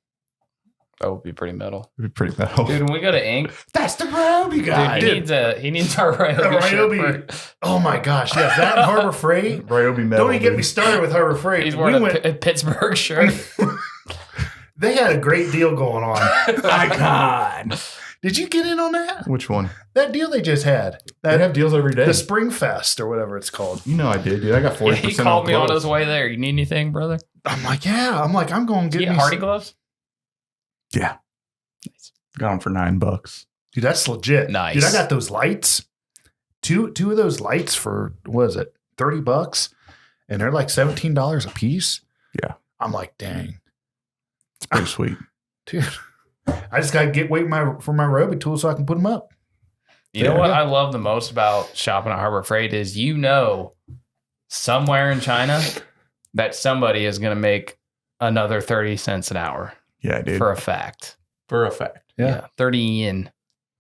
That would be pretty metal. It'd be pretty metal. Dude, when we go to Ink, That's the Ryobi guy. dude, he needs our Ryobi. Ryobi. shirt. Oh my gosh, yes, that and Harbor Freight. Ryobi metal. Don't even get dude. me started with Harbor Freight. He's wearing a Pittsburgh shirt. They had a great deal going on. Icon. Did you get in on that? Which one? That deal they just had. They That have deals every day. the Spring Fest or whatever it's called. You know I did, dude. I got 40% Yeah, he called off me on clothes. his way there. You need anything, brother? I'm like, yeah. I'm like, I'm going to Do you get get me Hardy gloves? Yeah. Got them for $9. Dude, that's legit. Nice. Dude, I got those lights. Two of those lights for what is it? $30, and they're like $17 a piece. Yeah. I'm like, dang, It's pretty sweet. dude. I just gotta wait for my Ryobi tool so I can put them up. You know what I love the most about shopping at Harbor Freight is somewhere in China that somebody is going to make another 30 cents an hour Yeah, dude. for a fact. For a fact. Yeah. 30 yen.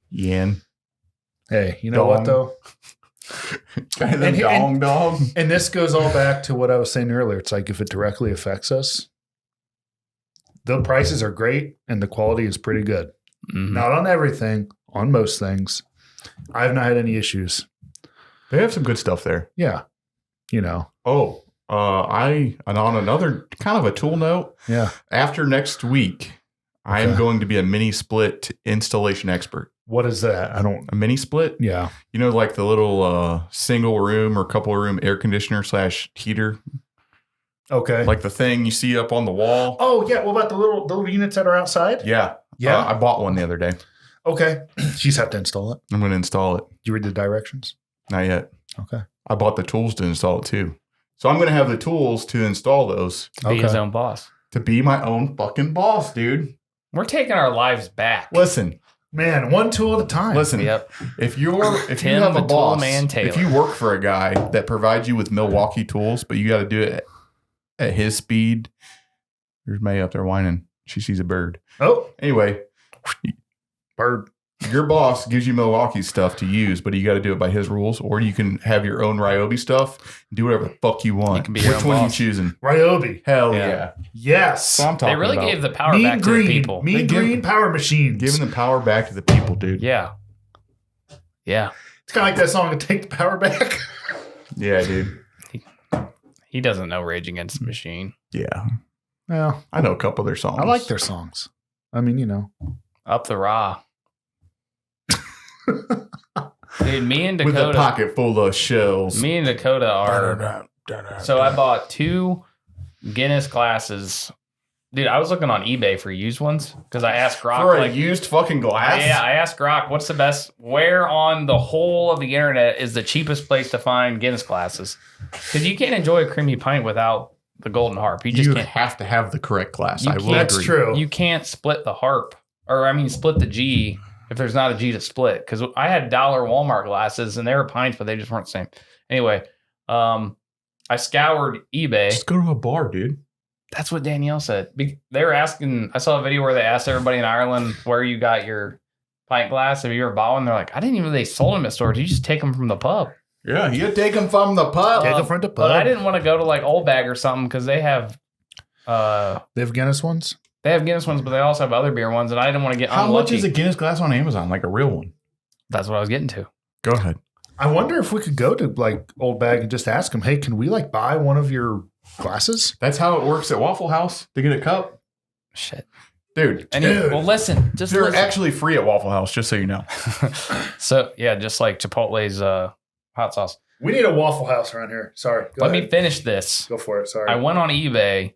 Yen. Hey, you know what Dong. though? And dong dog. And this goes all back to what I was saying earlier. It's like if it directly affects us, the prices are great and the quality is pretty good. Mhm. Not on everything, on most things. I've not had any issues. They have some good stuff there. Yeah. You know. Oh, and on another kind of a tool note, Yeah. after next week, I am Okay. going to be a mini split installation expert. What is that? I don't. A mini split? Yeah. You know, like the little single room or couple room air conditioner / heater, Okay. like the thing you see up on the wall. Oh yeah. What about the little units that are outside? Yeah. Yeah. I bought one the other day. Okay. You just have to install it. I'm going to install it. You read the directions. Not yet. Okay. I bought the tools to install it too. So I'm going to have the tools to install those Be his own boss. to be my own fucking boss, dude. We're taking our lives back. Listen, Man, one tool at a time. listen. Yep. If you Tim have the a Tool boss, Man Taylor. if you work for a guy that provides you with Milwaukee tools, but you got to do it at his speed. There's May up there whining. She sees a bird. Oh, Anyway, bird. your boss gives you Milwaukee's stuff to use, but you got to do it by his rules, or you can have your own Ryobi stuff and do whatever the fuck you want. You can be your Which own one boss. you choosing? Ryobi. Hell Yeah. yeah. Yes. So I'm talking They really about gave the power Mean back to green. the people. Mean green power machines. giving the power back to the people, dude. Yeah. Yeah. It's kind of like that song, Take the Power Back. Yeah, dude. He doesn't know Rage Against the Machine. Yeah. Well, I know a couple of their songs. I like their songs. I mean, you know. Up the Raw. Dude, me and with a Dakota. pocket full of shells. Me and Dakota are. So I bought 2 Guinness glasses. Dude, I was looking on eBay for used ones because I asked Grok. For a like, used fucking glass? yeah, I asked Grok, what's the best, where on the whole of the internet is the cheapest place to find Guinness glasses? Because you can't enjoy a creamy pint without the golden harp. You just can't. have to have the correct glass. You I will can't- That's agree. true. You can't split the harp, or I mean, split the G if there's not a G to split. Because I had dollar Walmart glasses and they were pints, but they just weren't the same. Anyway, I scoured eBay. Just go to a bar, dude. That's what Danielle said. They were asking. I saw a video where they asked everybody in Ireland where you got your pint glass. Have you ever bought one? They're like, I didn't even know they sold them at stores. You just take them from the pub. Yeah, you take them from the pub. Take them from the But I pub. didn't want to go to like Old Bag or something because they have They have Guinness ones? they have Guinness ones, but they also have other beer ones, and I didn't want to get How unlucky. much is a Guinness glass on Amazon? Like a real one? That's what I was getting to. Go ahead. I wonder if we could go to like Old Bag and just ask them, hey, can we like buy one of your glasses? That's how it works at Waffle House to get a cup. Shit. Dude, Dude. Well, listen. Just they're listen. actually free at Waffle House, just so you know. So yeah, just like Chipotle's hot sauce. We need a Waffle House around here. Sorry. Go Let me ahead. finish this. Go for it. Sorry. I went on eBay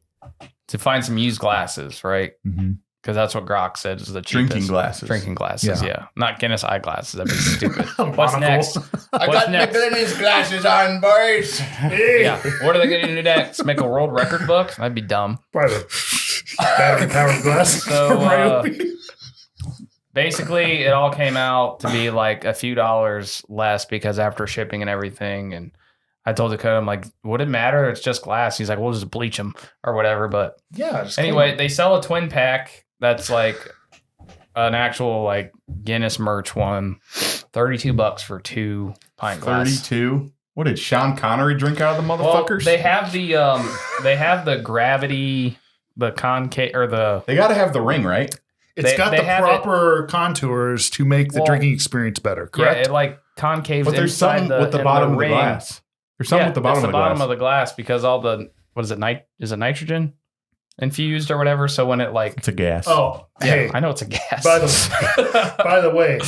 to find some used glasses, right? Mhm. Because that's what Grok said is the cheapest. Drinking glasses. Drinking glasses, Yeah. yeah. Not Guinness eyeglasses. That'd be stupid. What's Monocle. next? I What's got next? Guinness glasses on, boys. Hey. Yeah. What are they going to do next? Make a world record book? That'd be dumb. Probably the battery powered glass. So, from Ryobi. Basically, it all came out to be like a few dollars less because after shipping and everything. And I told Dakota, I'm like, would it matter? It's just glass. He's like, we'll just bleach them or whatever. But Yeah. Just anyway, they sell a twin pack that's like an actual like Guinness merch one. $32 for 2 pint glass. 32. What did Sean Connery drink out of the Well, motherfuckers? they have the gravity, the concave or the They got to have the ring, right? It's they- got they the have proper contours to make the Well, drinking experience better, correct? Yeah, it like concaves But there's inside something with the in bottom of the ring. glass. There's something with the bottom it's of the bottom glass. of the glass because all the what is it? Is it nitrogen infused or whatever? So when it like It's a gas. Oh, hey, I know it's a gas. by the way,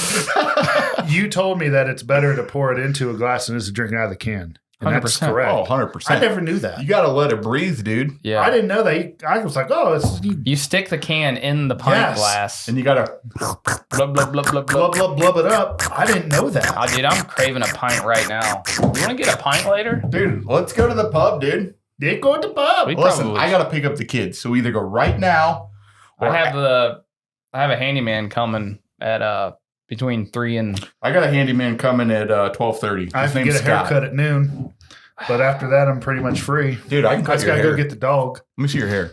you told me that it's better to pour it into a glass than it is to drink it out of the can. And that's 100%. correct. Oh, 100%. I never knew that. You got to let it breathe, dude. yeah, I didn't know that. I was like, oh, it's you stick the can in the pint Yes. glass. And you got to. Blub, blub, blub, blub, blub, blub. blub, blub it up. I didn't know that. Oh, dude, I'm craving a pint right now. You want to get a pint later? Dude, let's go to the pub, dude. Did go to the pub. We- Listen, probably- I got to pick up the kids. So either go right now or I have a handyman coming at between 3 and I got a handyman coming at 12:30. I have His to name's get a Scott. haircut at noon. But after that, I'm pretty much free. Dude, I can I cut just your gotta hair. go get the dog. Let me see your hair.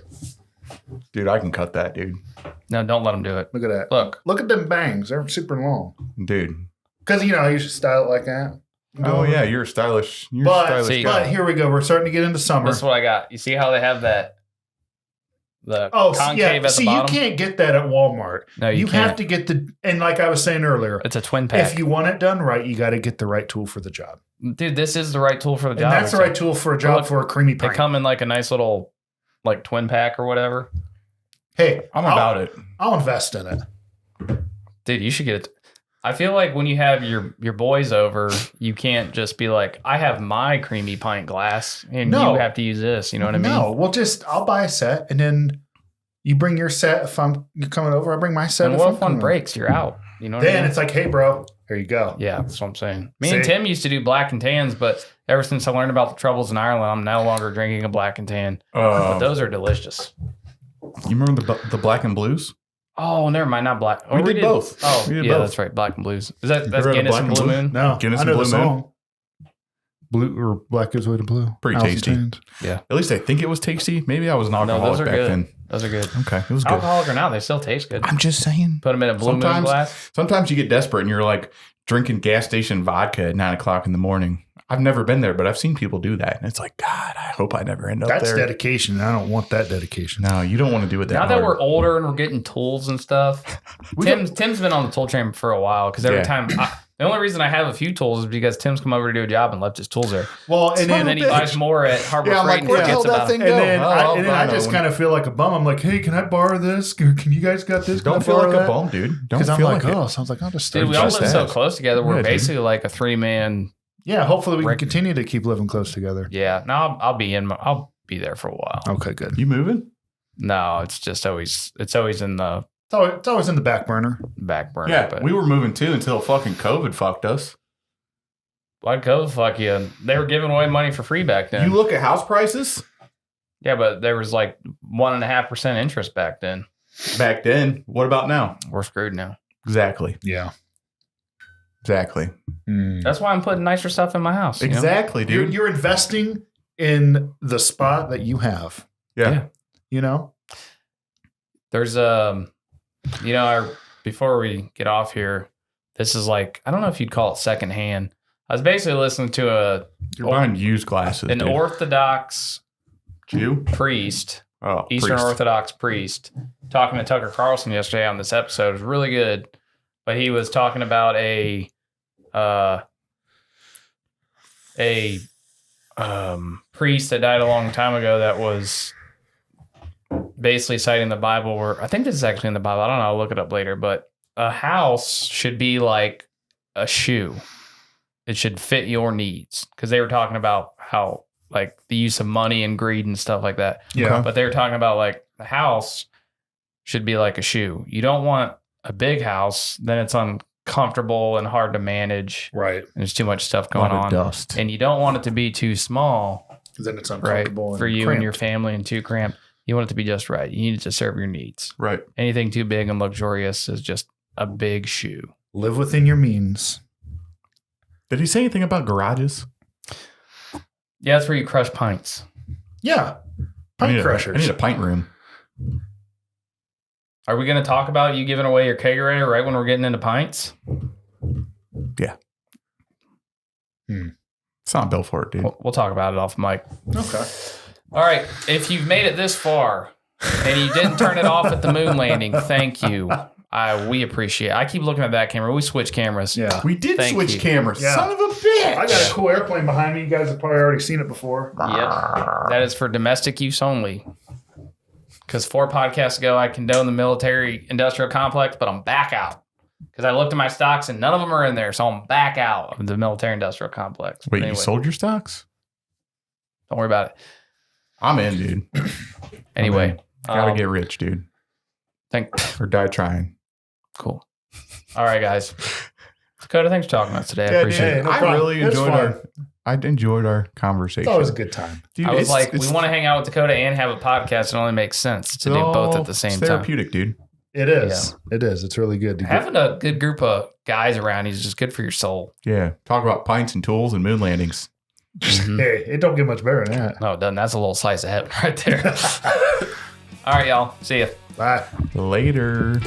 Dude, I can cut that, dude. no, don't let him do it. Look at that. Look, Look at them bangs. They're super long. Dude. Because, you know, I used to style it like that. Oh, yeah, you're a stylish. You're But, a stylish See, guy. but here we go. We're starting to get into summer. this is what I got. You see how they have that the Oh, concave yeah. at the See, you bottom? can't get that at Walmart. No, you have can't. to get and like I was saying earlier, It's a twin pack. if you want it done right, you got to get the right tool for the job. Dude, this is the right tool for the And job. that's the right tool for a job Look, for a creamy They pint. come in like a nice little like twin pack or whatever. Hey, I'm about it. I'll invest in it. Dude, you should get it. I feel like when you have your boys over, you can't just be like, I have my creamy pint glass and No. you have to use this. You know what I mean? No, I'll buy a set and then you bring your set. If you're coming over, I bring my set. And if what I'm if one coming breaks? You're out. You know what over. I Then mean? it's like, hey, bro, here you go. Yeah, that's what I'm saying. Me and See? Tim used to do black and tans, but ever since I learned about the troubles in Ireland, I'm no longer drinking a black and tan. But those are delicious. You remember the black and blues? Oh, never mind, not black. We did both. Oh, We did yeah, both. that's right. Black and blues. That's heard of Guinness Black and and Blue Blue? Moon. No, Guinness I and know Blue the Moon? song. Blue or black gives way to blue. Pretty tasty. Yeah. At least I think it was tasty. Maybe I was an alcoholic those are back good. then. Those are good. Okay, it was good. Alcoholic or not, they still taste good. I'm just saying. Put them in a blue moon glass. Sometimes you get desperate and you're like drinking gas station vodka at 9 o'clock in the morning. I've never been there, but I've seen people do that. And it's like, God, I hope I never end up there. That's dedication. I don't want that dedication. No, you don't want to do it that Now hard. that we're older and we're getting tools and stuff, Tim's been on the tool train for a while because every time the only reason I have a few tools is because Tim's come over to do a job and left his tools there. Well, and then he buys more at Harbor Yeah, I'm Freight like, and where the hell forgets that about thing it. go? And then I just kind of feel like a bum. I'm like, hey, can I borrow this? Can you guys got this? Can I Don't feel borrow like a that? bum, dude. Don't Because feel I'm like, like it. oh, sounds like I'll just start. Dude, we all just live so ask. close together. We're Yeah, dude. basically like a 3-man. Yeah, hopefully we can Rick- continue to keep living close together. Yeah. No, I'll be there for a while. Okay, good. You moving? No, it's just always in the It's always in the back burner. back burner. Yeah, but we were moving too until fucking COVID fucked us. why'd COVID fuck you? They were giving away money for free back then. You look at house prices Yeah, but there was like 1.5% interest back then. back then. What about now? We're screwed now. Exactly. Yeah. Exactly. That's why I'm putting nicer stuff in my house. you know? Exactly, dude. You're investing in the spot that you have. Yeah. You know? There's before we get off here, this is like, I don't know if you'd call it secondhand. I was basically listening to You're buying used glasses. an dude. Orthodox Jew? priest, Oh, Eastern priest. Orthodox priest, talking to Tucker Carlson yesterday on this episode. It was really good. But he was talking about a priest that died a long time ago that was basically citing the Bible where, I think this is actually in the Bible. I don't know. I'll look it up later. But a house should be like a shoe. It should fit your needs. Because they were talking about how, like, the use of money and greed and stuff like that. Yeah. But they were talking about, like, the house should be like a shoe. You don't want a big house, then it's uncomfortable and hard to manage. Right. And there's too much stuff A going lot of on. dust. And you don't want it to be too small, Because then it's right? uncomfortable. For you and your family, and too cramped. You want it to be just right. You need it to serve your needs. Right. Anything too big and luxurious is just a big shoe. Live within your means. Did he say anything about garages? Yeah, that's where you crush pints. Yeah. I Pint need crushers. I need a pint room. Are we going to talk about you giving away your kegerator right when we're getting into pints? Yeah. It's not built for it, dude. We'll talk about it off mic. Okay. All right. If you've made it this far and you didn't turn it off at the moon landing, thank you. We appreciate it. I keep looking at that camera. We switch cameras. Yeah. We did Thank switch you. cameras. Yeah. Son of a bitch. I got a cool airplane behind me. You guys have probably already seen it before. Yep. That is for domestic use only. Because 4 podcasts ago, I condoned the military industrial complex, but I'm back out. Because I looked at my stocks and none of them are in there. So I'm back out of the military industrial complex. Wait, But you sold your stocks? Don't worry about it. I'm in, dude. Anyway. Gotta get rich, dude. Or die trying. Cool. All right, guys. Dakota, thanks for talking to us today. I Yeah, appreciate dude, it. no I problem. really It's enjoyed fun. I enjoyed our conversation. It's always a good time. Dude, I was it's- like, it's- we want to hang out with Dakota and have a podcast. It only makes sense to do both at the same it's time. therapeutic, dude. It is. It is. It's really good. To get, Having a good group of guys around is just good for your soul. Yeah. Talk about pints and tools and moon landings. hey, it don't get much better than that. No, it doesn't. That's a little slice of heaven right there. All right, y'all. See ya. Bye. Later.